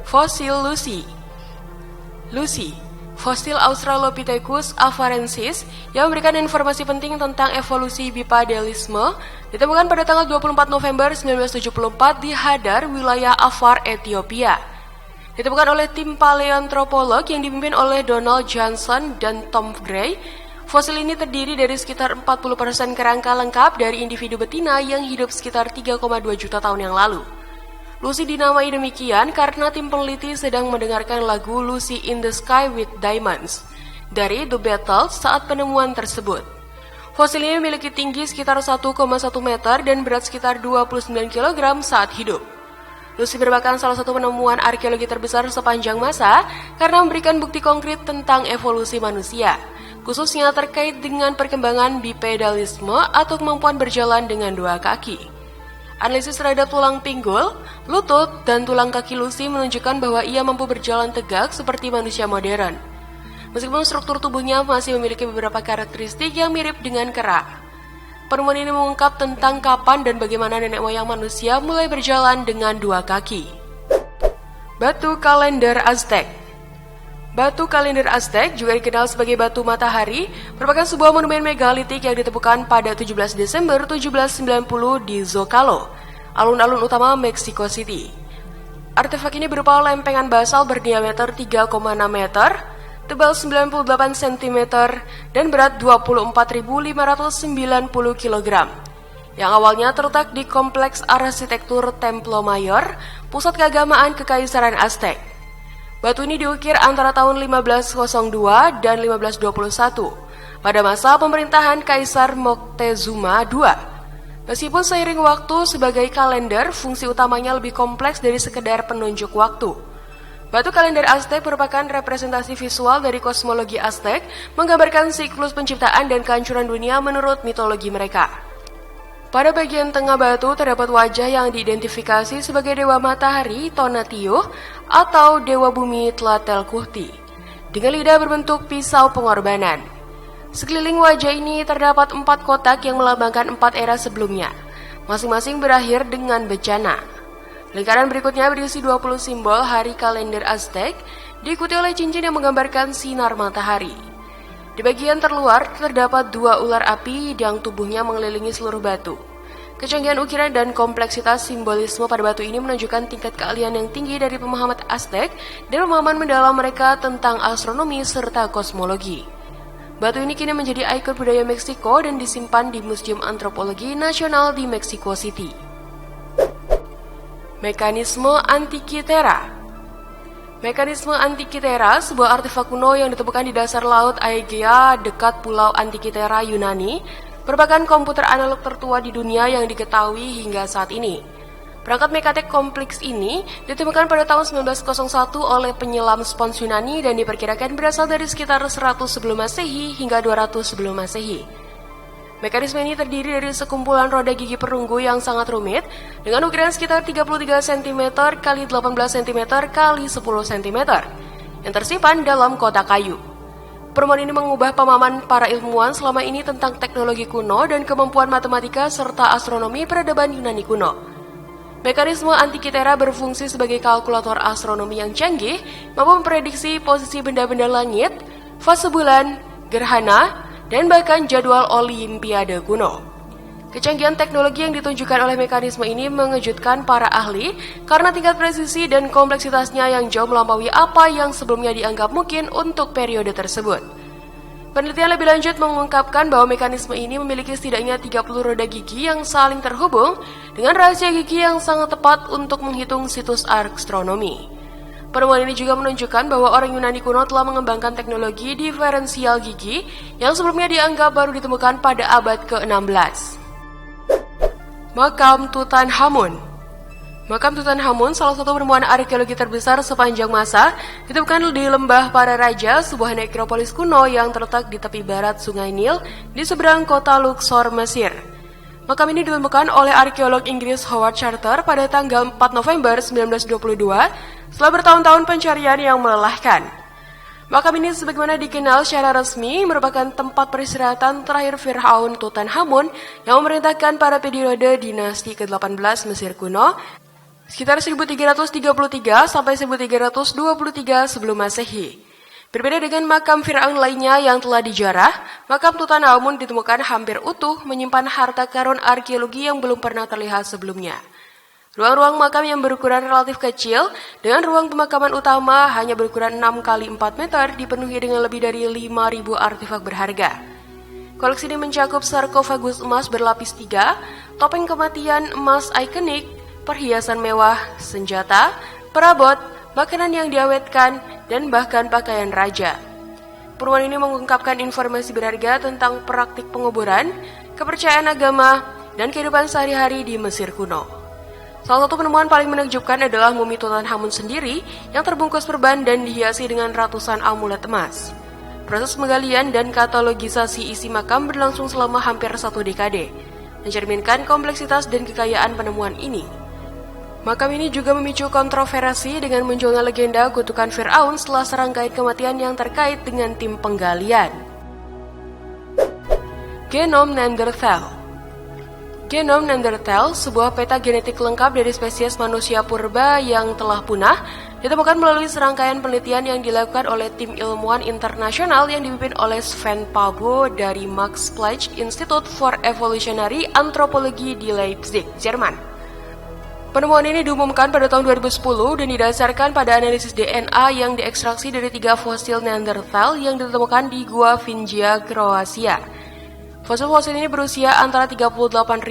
Fosil Lucy. Fosil Australopithecus afarensis yang memberikan informasi penting tentang evolusi bipadelisme ditemukan pada tanggal 24 November 1974 di Hadar, wilayah Afar, Ethiopia. Ditemukan oleh tim paleoantropolog yang dipimpin oleh Donald Johnson dan Tom Gray. Fosil ini terdiri dari sekitar 40% kerangka lengkap dari individu betina yang hidup sekitar 3,2 juta tahun yang lalu. Lucy dinamai demikian karena tim peneliti sedang mendengarkan lagu Lucy in the Sky with Diamonds dari The Beatles saat penemuan tersebut. Fosil ini memiliki tinggi sekitar 1,1 meter dan berat sekitar 29 kg saat hidup. Lucy merupakan salah satu penemuan arkeologi terbesar sepanjang masa karena memberikan bukti konkret tentang evolusi manusia, khususnya terkait dengan perkembangan bipedalisme atau kemampuan berjalan dengan dua kaki. Analisis terhadap tulang pinggul, lutut, dan tulang kaki Lucy menunjukkan bahwa ia mampu berjalan tegak seperti manusia modern. Meskipun struktur tubuhnya masih memiliki beberapa karakteristik yang mirip dengan kera. Penemuan ini mengungkap tentang kapan dan bagaimana nenek moyang manusia mulai berjalan dengan dua kaki. Batu kalender Aztec. Batu kalender Aztec, juga dikenal sebagai batu matahari, merupakan sebuah monumen megalitik yang ditemukan pada 17 Desember 1790 di Zocalo, alun-alun utama Mexico City. Artefak ini berupa lempengan basal berdiameter 3,6 meter, tebal 98 cm, dan berat 24.590 kg. Yang awalnya terletak di kompleks arsitektur Templo Mayor, pusat keagamaan Kekaisaran Aztec. Batu ini diukir antara tahun 1502 dan 1521, pada masa pemerintahan Kaisar Moctezuma II. Meskipun seiring waktu sebagai kalender, fungsi utamanya lebih kompleks dari sekedar penunjuk waktu. Batu kalender Aztec merupakan representasi visual dari kosmologi Aztec, menggambarkan siklus penciptaan dan kehancuran dunia menurut mitologi mereka. Pada bagian tengah batu terdapat wajah yang diidentifikasi sebagai Dewa Matahari Tonatiuh atau Dewa Bumi Tlatelolcuhtli, dengan lidah berbentuk pisau pengorbanan. Sekeliling wajah ini terdapat 4 kotak yang melambangkan 4 era sebelumnya, masing-masing berakhir dengan bencana. Lingkaran berikutnya berisi 20 simbol hari kalender Aztec, diikuti oleh cincin yang menggambarkan sinar matahari. Di bagian terluar terdapat 2 ular api yang tubuhnya mengelilingi seluruh batu. Kecanggihan ukiran dan kompleksitas simbolisme pada batu ini menunjukkan tingkat keahlian yang tinggi dari pemahaman Aztec dan pemahaman mendalam mereka tentang astronomi serta kosmologi. Batu ini kini menjadi ikon budaya Meksiko dan disimpan di Museum Antropologi Nasional di Mexico City. Mekanisme Antikythera. Mekanisme Antikythera, sebuah artefak kuno yang ditemukan di dasar laut Aegea dekat pulau Antikythera, Yunani, merupakan komputer analog tertua di dunia yang diketahui hingga saat ini. Perangkat mekanik kompleks ini ditemukan pada tahun 1901 oleh penyelam spons Yunani dan diperkirakan berasal dari sekitar 100 sebelum Masehi hingga 200 sebelum Masehi. Mekanisme ini terdiri dari sekumpulan roda gigi perunggu yang sangat rumit dengan ukiran sekitar 33 cm x 18 cm x 10 cm yang tersimpan dalam kotak kayu. Penemuan ini mengubah pemahaman para ilmuwan selama ini tentang teknologi kuno dan kemampuan matematika serta astronomi peradaban Yunani kuno. Mekanisme Antikythera berfungsi sebagai kalkulator astronomi yang canggih, mampu memprediksi posisi benda-benda langit, fase bulan, gerhana, dan bahkan jadwal Olimpiade kuno. Kecanggihan teknologi yang ditunjukkan oleh mekanisme ini mengejutkan para ahli karena tingkat presisi dan kompleksitasnya yang jauh melampaui apa yang sebelumnya dianggap mungkin untuk periode tersebut. Penelitian lebih lanjut mengungkapkan bahwa mekanisme ini memiliki setidaknya 30 roda gigi yang saling terhubung dengan rahasia gigi yang sangat tepat untuk menghitung situs astronomi. Penemuan ini juga menunjukkan bahwa orang Yunani kuno telah mengembangkan teknologi diferensial gigi yang sebelumnya dianggap baru ditemukan pada abad ke-16. Makam Tutankhamun. Makam Tutankhamun, salah satu penemuan arkeologi terbesar sepanjang masa, ditemukan di Lembah Para Raja, sebuah nekropolis kuno yang terletak di tepi barat Sungai Nil di seberang kota Luxor, Mesir. Makam ini ditemukan oleh arkeolog Inggris Howard Carter pada tanggal 4 November 1922 setelah bertahun-tahun pencarian yang melelahkan. Makam ini sebagaimana dikenal secara resmi merupakan tempat peristirahatan terakhir Firaun Tutankhamun yang memerintahkan para periode dinasti ke-18 Mesir kuno sekitar 1333 sampai 1323 sebelum Masehi. Berbeda dengan makam Firaun lainnya yang telah dijarah, makam Tutankhamun ditemukan hampir utuh menyimpan harta karun arkeologi yang belum pernah terlihat sebelumnya. Ruang-ruang makam yang berukuran relatif kecil dengan ruang pemakaman utama hanya berukuran 6 x 4 meter dipenuhi dengan lebih dari 5.000 artefak berharga. Koleksi ini mencakup sarkofagus emas berlapis 3, topeng kematian emas ikonik, perhiasan mewah, senjata, perabot, makanan yang diawetkan, dan bahkan pakaian raja. Penemuan ini mengungkapkan informasi berharga tentang praktik penguburan, kepercayaan agama, dan kehidupan sehari-hari di Mesir kuno. Salah satu penemuan paling menakjubkan adalah mumi Tutankhamun sendiri yang terbungkus perban dan dihiasi dengan ratusan amulet emas. Proses penggalian dan katalogisasi isi makam berlangsung selama hampir 1 dekade, mencerminkan kompleksitas dan kekayaan penemuan ini. Makam ini juga memicu kontroversi dengan munculnya legenda kutukan Firaun setelah serangkaian kematian yang terkait dengan tim penggalian. Genom Neanderthal. Genom Neanderthal, sebuah peta genetik lengkap dari spesies manusia purba yang telah punah, ditemukan melalui serangkaian penelitian yang dilakukan oleh tim ilmuwan internasional yang dipimpin oleh Sven Pabo dari Max Planck Institute for Evolutionary Anthropology di Leipzig, Jerman. Penemuan ini diumumkan pada tahun 2010 dan didasarkan pada analisis DNA yang diekstraksi dari 3 fosil Neanderthal yang ditemukan di Gua Vingia, Kroasia. Fosil-fosil ini berusia antara 38.000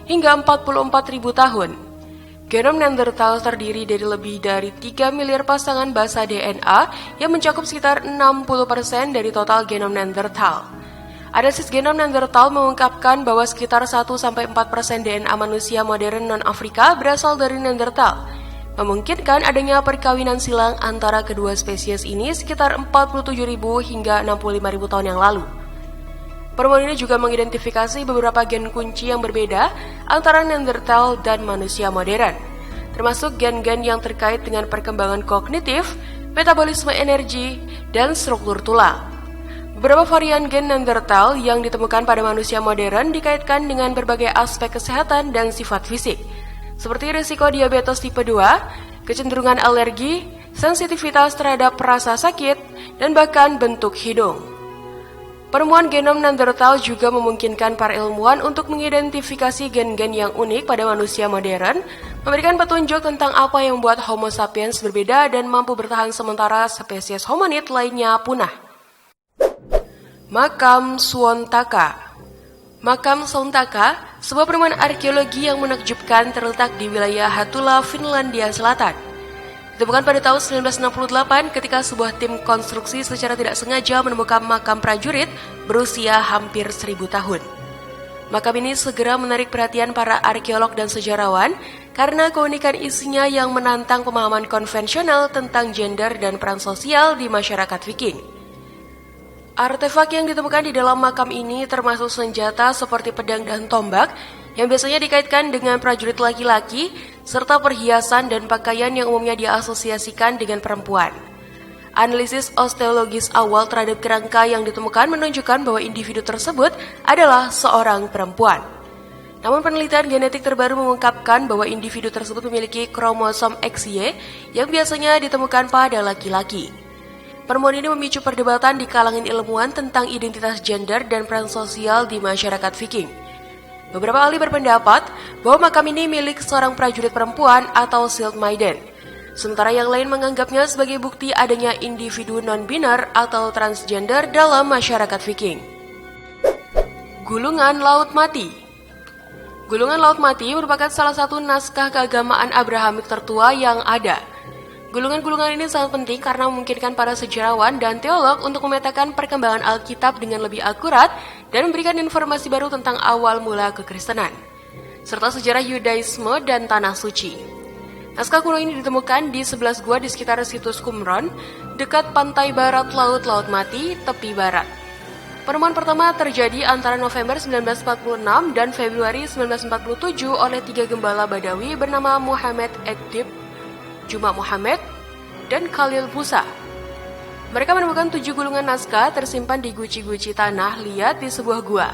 hingga 44.000 tahun. Genom Neanderthal terdiri dari lebih dari 3 miliar pasangan basa DNA yang mencakup sekitar 60% dari total genom Neanderthal. Analisis genom Neanderthal mengungkapkan bahwa sekitar 1-4% DNA manusia modern non-Afrika berasal dari Neanderthal, memungkinkan adanya perkawinan silang antara kedua spesies ini sekitar 47.000 hingga 65.000 tahun yang lalu. Penemuan ini juga mengidentifikasi beberapa gen kunci yang berbeda antara Neanderthal dan manusia modern, termasuk gen-gen yang terkait dengan perkembangan kognitif, metabolisme energi, dan struktur tulang. Beberapa varian gen Neanderthal yang ditemukan pada manusia modern dikaitkan dengan berbagai aspek kesehatan dan sifat fisik, seperti risiko diabetes tipe 2, kecenderungan alergi, sensitivitas terhadap rasa sakit, dan bahkan bentuk hidung. Penemuan genom Neanderthal juga memungkinkan para ilmuwan untuk mengidentifikasi gen-gen yang unik pada manusia modern, memberikan petunjuk tentang apa yang membuat Homo sapiens berbeda dan mampu bertahan sementara spesies hominid lainnya punah. Makam Suontaka. Makam Suontaka, sebuah penemuan arkeologi yang menakjubkan terletak di wilayah Hattula, Finlandia Selatan. Ditemukan pada tahun 1968 ketika sebuah tim konstruksi secara tidak sengaja menemukan makam prajurit berusia hampir 1000 tahun. Makam ini segera menarik perhatian para arkeolog dan sejarawan karena keunikan isinya yang menantang pemahaman konvensional tentang gender dan peran sosial di masyarakat Viking. Artefak yang ditemukan di dalam makam ini termasuk senjata seperti pedang dan tombak yang biasanya dikaitkan dengan prajurit laki-laki, serta perhiasan dan pakaian yang umumnya diasosiasikan dengan perempuan. Analisis osteologis awal terhadap kerangka yang ditemukan menunjukkan bahwa individu tersebut adalah seorang perempuan. Namun penelitian genetik terbaru mengungkapkan bahwa individu tersebut memiliki kromosom XY yang biasanya ditemukan pada laki-laki. Penemuan ini memicu perdebatan di kalangan ilmuwan tentang identitas gender dan peran sosial di masyarakat Viking. Beberapa ahli berpendapat bahwa makam ini milik seorang prajurit perempuan atau Silt Maiden, sementara yang lain menganggapnya sebagai bukti adanya individu non-biner atau transgender dalam masyarakat Viking. Gulungan Laut Mati. Gulungan Laut Mati merupakan salah satu naskah keagamaan Abrahamik tertua yang ada. Gulungan-gulungan ini sangat penting karena memungkinkan para sejarawan dan teolog untuk memetakan perkembangan Alkitab dengan lebih akurat dan memberikan informasi baru tentang awal mula kekristenan, serta sejarah Yudaisme dan Tanah Suci. Naskah kuno ini ditemukan di 11 gua di sekitar situs Qumran, dekat pantai barat Laut Mati, tepi barat. Penemuan pertama terjadi antara November 1946 dan Februari 1947 oleh 3 gembala Badawi bernama Muhammad Edib, Juma Muhammad, dan Khalil Musa. Mereka menemukan 7 gulungan naskah tersimpan di guci-guci tanah liat di sebuah gua.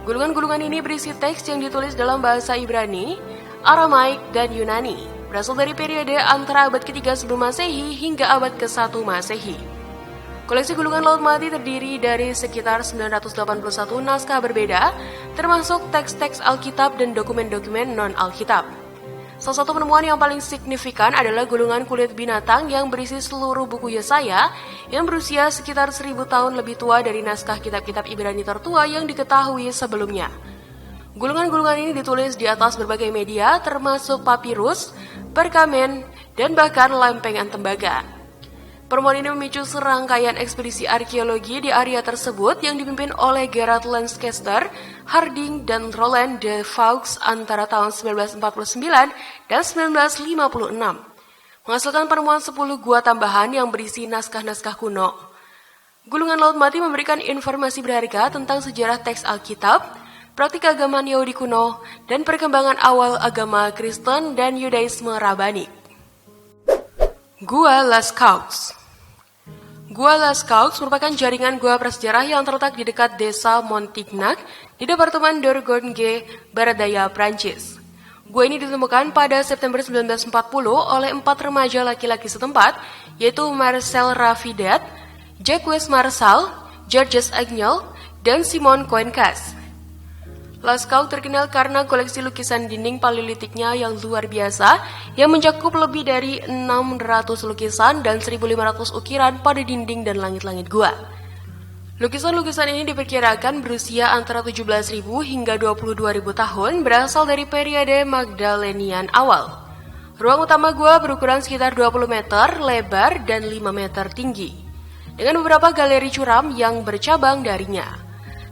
Gulungan-gulungan ini berisi teks yang ditulis dalam bahasa Ibrani, Aramaik, dan Yunani, berasal dari periode antara abad ke-3 sebelum Masehi hingga abad ke-1 Masehi. Koleksi gulungan Laut Mati terdiri dari sekitar 981 naskah berbeda, termasuk teks-teks Alkitab dan dokumen-dokumen non-Alkitab. Salah satu penemuan yang paling signifikan adalah gulungan kulit binatang yang berisi seluruh buku Yesaya yang berusia sekitar 1000 tahun lebih tua dari naskah kitab-kitab Ibrani tertua yang diketahui sebelumnya. Gulungan-gulungan ini ditulis di atas berbagai media termasuk papirus, perkamen, dan bahkan lempengan tembaga. Pertemuan ini memicu serangkaian ekspedisi arkeologi di area tersebut yang dipimpin oleh Gerard Lancaster, Harding, dan Roland de Vaux antara tahun 1949 dan 1956, menghasilkan penemuan 10 gua tambahan yang berisi naskah-naskah kuno. Gulungan Laut Mati memberikan informasi berharga tentang sejarah teks Alkitab, praktik agama Yahudi kuno, dan perkembangan awal agama Kristen dan Yudaisme Rabani. Gua Lascaux. Gua Lascaux merupakan jaringan gua prasejarah yang terletak di dekat desa Montignac di Departemen Dordogne, Barat Daya, Prancis. Gua ini ditemukan pada September 1940 oleh 4 remaja laki-laki setempat, yaitu Marcel Rafidat, Jacques Marshall, Georges Agnel, dan Simon Coencas. Lascaux terkenal karena koleksi lukisan dinding paleolitiknya yang luar biasa yang mencakup lebih dari 600 lukisan dan 1.500 ukiran pada dinding dan langit-langit gua. Lukisan-lukisan ini diperkirakan berusia antara 17.000 hingga 22.000 tahun, berasal dari periode Magdalenian awal. Ruang utama gua berukuran sekitar 20 meter lebar dan 5 meter tinggi, dengan beberapa galeri curam yang bercabang darinya.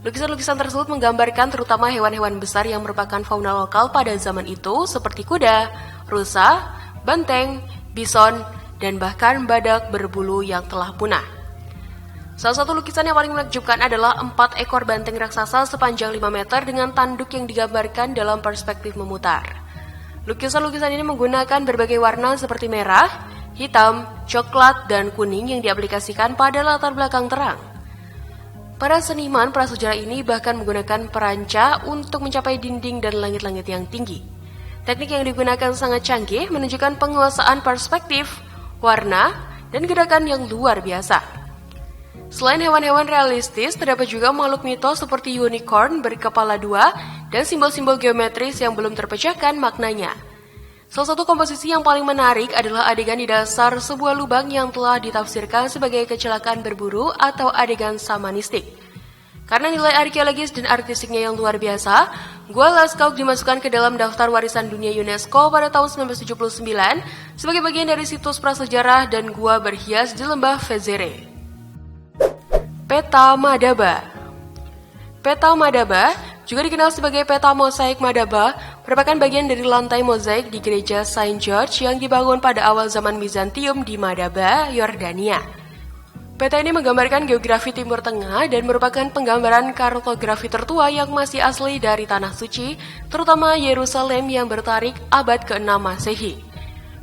Lukisan-lukisan tersebut menggambarkan terutama hewan-hewan besar yang merupakan fauna lokal pada zaman itu seperti kuda, rusa, banteng, bison, dan bahkan badak berbulu yang telah punah. Salah satu lukisan yang paling menakjubkan adalah 4 ekor banteng raksasa sepanjang 5 meter dengan tanduk yang digambarkan dalam perspektif memutar. Lukisan-lukisan ini menggunakan berbagai warna seperti merah, hitam, coklat, dan kuning yang diaplikasikan pada latar belakang terang. Para seniman prasejarah ini bahkan menggunakan peranca untuk mencapai dinding dan langit-langit yang tinggi. Teknik yang digunakan sangat canggih, menunjukkan penguasaan perspektif, warna, dan gerakan yang luar biasa. Selain hewan-hewan realistis, terdapat juga makhluk mitos seperti unicorn berkepala 2 dan simbol-simbol geometris yang belum terpecahkan maknanya. Salah satu komposisi yang paling menarik adalah adegan di dasar sebuah lubang yang telah ditafsirkan sebagai kecelakaan berburu atau adegan samanistik. Karena nilai arkeologis dan artistiknya yang luar biasa, Gua Lascaux dimasukkan ke dalam daftar warisan dunia UNESCO pada tahun 1979 sebagai bagian dari situs prasejarah dan gua berhias di lembah Vézère. Peta Madaba. Peta Madaba, juga dikenal sebagai peta mosaik Madaba, merupakan bagian dari lantai mozaik di gereja Saint George yang dibangun pada awal zaman Bizantium di Madaba, Yordania. Peta ini menggambarkan geografi Timur Tengah dan merupakan penggambaran kartografi tertua yang masih asli dari Tanah Suci, terutama Yerusalem yang bertarik abad ke-6 Masehi.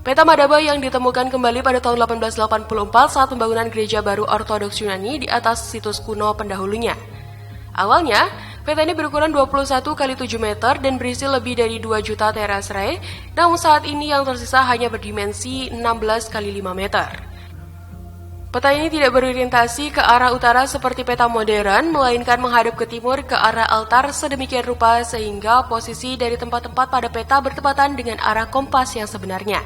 Peta Madaba yang ditemukan kembali pada tahun 1884 saat pembangunan gereja baru Ortodoks Yunani di atas situs kuno pendahulunya. Awalnya, peta ini berukuran 21 x 7 meter dan berisi lebih dari 2 juta teras ray, namun saat ini yang tersisa hanya berdimensi 16 x 5 meter. Peta ini tidak berorientasi ke arah utara seperti peta modern, melainkan menghadap ke timur ke arah altar sedemikian rupa sehingga posisi dari tempat-tempat pada peta bertepatan dengan arah kompas yang sebenarnya.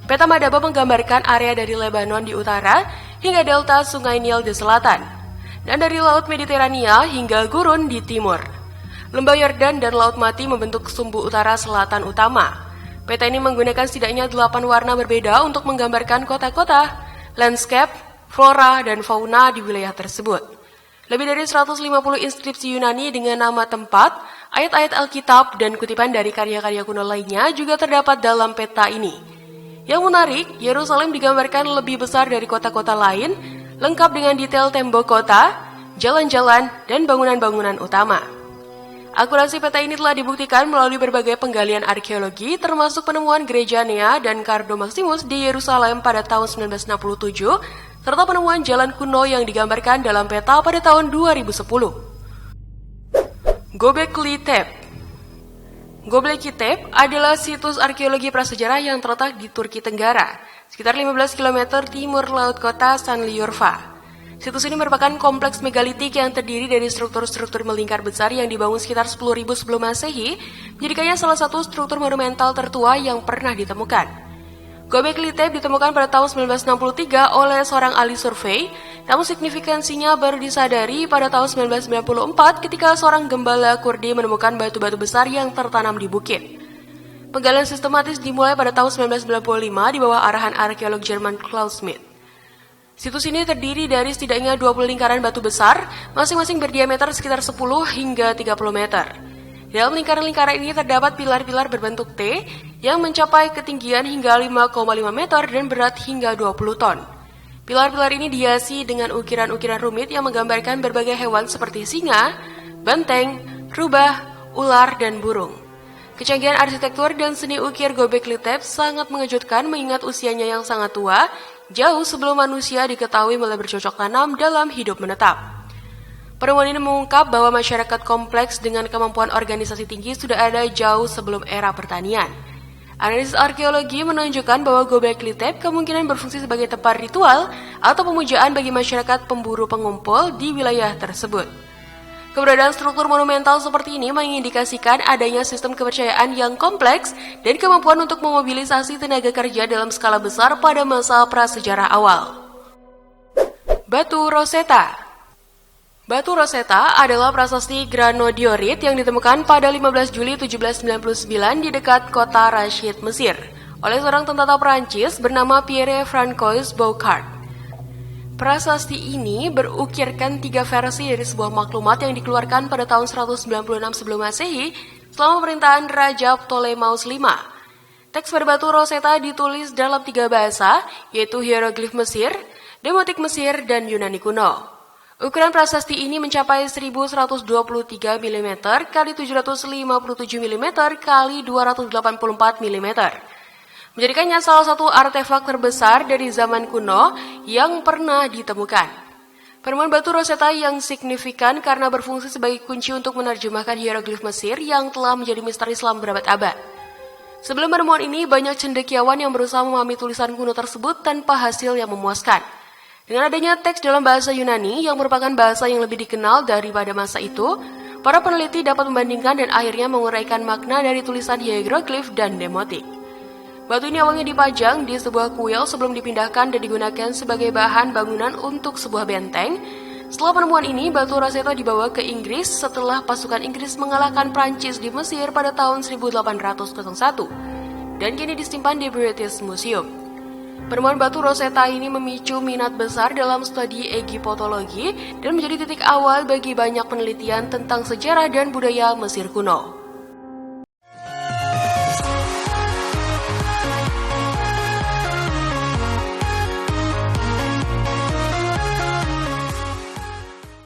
Peta Madaba menggambarkan area dari Lebanon di utara hingga delta Sungai Nil di selatan, dan dari Laut Mediterania hingga gurun di timur. Lembah Yordan dan Laut Mati membentuk sumbu utara selatan utama. Peta ini menggunakan setidaknya 8 warna berbeda untuk menggambarkan kota-kota, landscape, flora, dan fauna di wilayah tersebut. Lebih dari 150 inskripsi Yunani dengan nama tempat, ayat-ayat Alkitab, dan kutipan dari karya-karya kuno lainnya juga terdapat dalam peta ini. Yang menarik, Yerusalem digambarkan lebih besar dari kota-kota lain, lengkap dengan detail tembok kota, jalan-jalan, dan bangunan-bangunan utama. Akurasi peta ini telah dibuktikan melalui berbagai penggalian arkeologi, termasuk penemuan gereja Nea dan Cardo Maximus di Yerusalem pada tahun 1967, serta penemuan jalan kuno yang digambarkan dalam peta pada tahun 2010. Göbekli Tepe. Göbekli Tepe adalah situs arkeologi prasejarah yang terletak di Turki Tenggara, sekitar 15 km timur laut kota Şanlıurfa. Situs ini merupakan kompleks megalitik yang terdiri dari struktur-struktur melingkar besar yang dibangun sekitar 10.000 sebelum Masehi, menjadikannya salah satu struktur monumental tertua yang pernah ditemukan. Göbekli Tepe ditemukan pada tahun 1963 oleh seorang ahli survei, namun signifikansinya baru disadari pada tahun 1994 ketika seorang gembala Kurdi menemukan batu-batu besar yang tertanam di bukit. Penggalian sistematis dimulai pada tahun 1995 di bawah arahan arkeolog Jerman Klaus Schmidt. Situs ini terdiri dari setidaknya 20 lingkaran batu besar, masing-masing berdiameter sekitar 10 hingga 30 meter. Dalam lingkaran-lingkaran ini terdapat pilar-pilar berbentuk T yang mencapai ketinggian hingga 5,5 meter dan berat hingga 20 ton. Pilar-pilar ini dihiasi dengan ukiran-ukiran rumit yang menggambarkan berbagai hewan seperti singa, banteng, rubah, ular, dan burung. Kecanggihan arsitektur dan seni ukir Göbekli Tepe sangat mengejutkan mengingat usianya yang sangat tua, jauh sebelum manusia diketahui mulai bercocok tanam dalam hidup menetap. Penemuan ini mengungkap bahwa masyarakat kompleks dengan kemampuan organisasi tinggi sudah ada jauh sebelum era pertanian. Analisis arkeologi menunjukkan bahwa Göbekli Tepe kemungkinan berfungsi sebagai tempat ritual atau pemujaan bagi masyarakat pemburu pengumpul di wilayah tersebut. Keberadaan struktur monumental seperti ini mengindikasikan adanya sistem kepercayaan yang kompleks dan kemampuan untuk memobilisasi tenaga kerja dalam skala besar pada masa prasejarah awal. Batu Rosetta. Batu Rosetta adalah prasasti granodiorit yang ditemukan pada 15 Juli 1799 di dekat kota Rashid, Mesir, oleh seorang tentara Prancis bernama Pierre-François Boucard. Prasasti ini berukirkan 3 versi dari sebuah maklumat yang dikeluarkan pada tahun 196 sebelum Masehi selama pemerintahan Raja Ptolemeus V. Teks pada batu Rosetta ditulis dalam 3 bahasa, yaitu hieroglif Mesir, demotik Mesir, dan Yunani kuno. Ukuran prasasti ini mencapai 1123 mm x 757 mm x 284 mm. Menjadikannya salah satu artefak terbesar dari zaman kuno yang pernah ditemukan. Penemuan batu Rosetta yang signifikan karena berfungsi sebagai kunci untuk menerjemahkan hieroglif Mesir yang telah menjadi misteri selama berabad-abad. Sebelum penemuan ini, banyak cendekiawan yang berusaha memahami tulisan kuno tersebut tanpa hasil yang memuaskan. Dengan adanya teks dalam bahasa Yunani yang merupakan bahasa yang lebih dikenal daripada masa itu, para peneliti dapat membandingkan dan akhirnya menguraikan makna dari tulisan hieroglif dan demotik. Batu ini awalnya dipajang di sebuah kuil sebelum dipindahkan dan digunakan sebagai bahan bangunan untuk sebuah benteng. Setelah penemuan ini, batu Rosetta dibawa ke Inggris setelah pasukan Inggris mengalahkan Prancis di Mesir pada tahun 1801 dan kini disimpan di British Museum. Penemuan batu Rosetta ini memicu minat besar dalam studi Egiptologi dan menjadi titik awal bagi banyak penelitian tentang sejarah dan budaya Mesir kuno.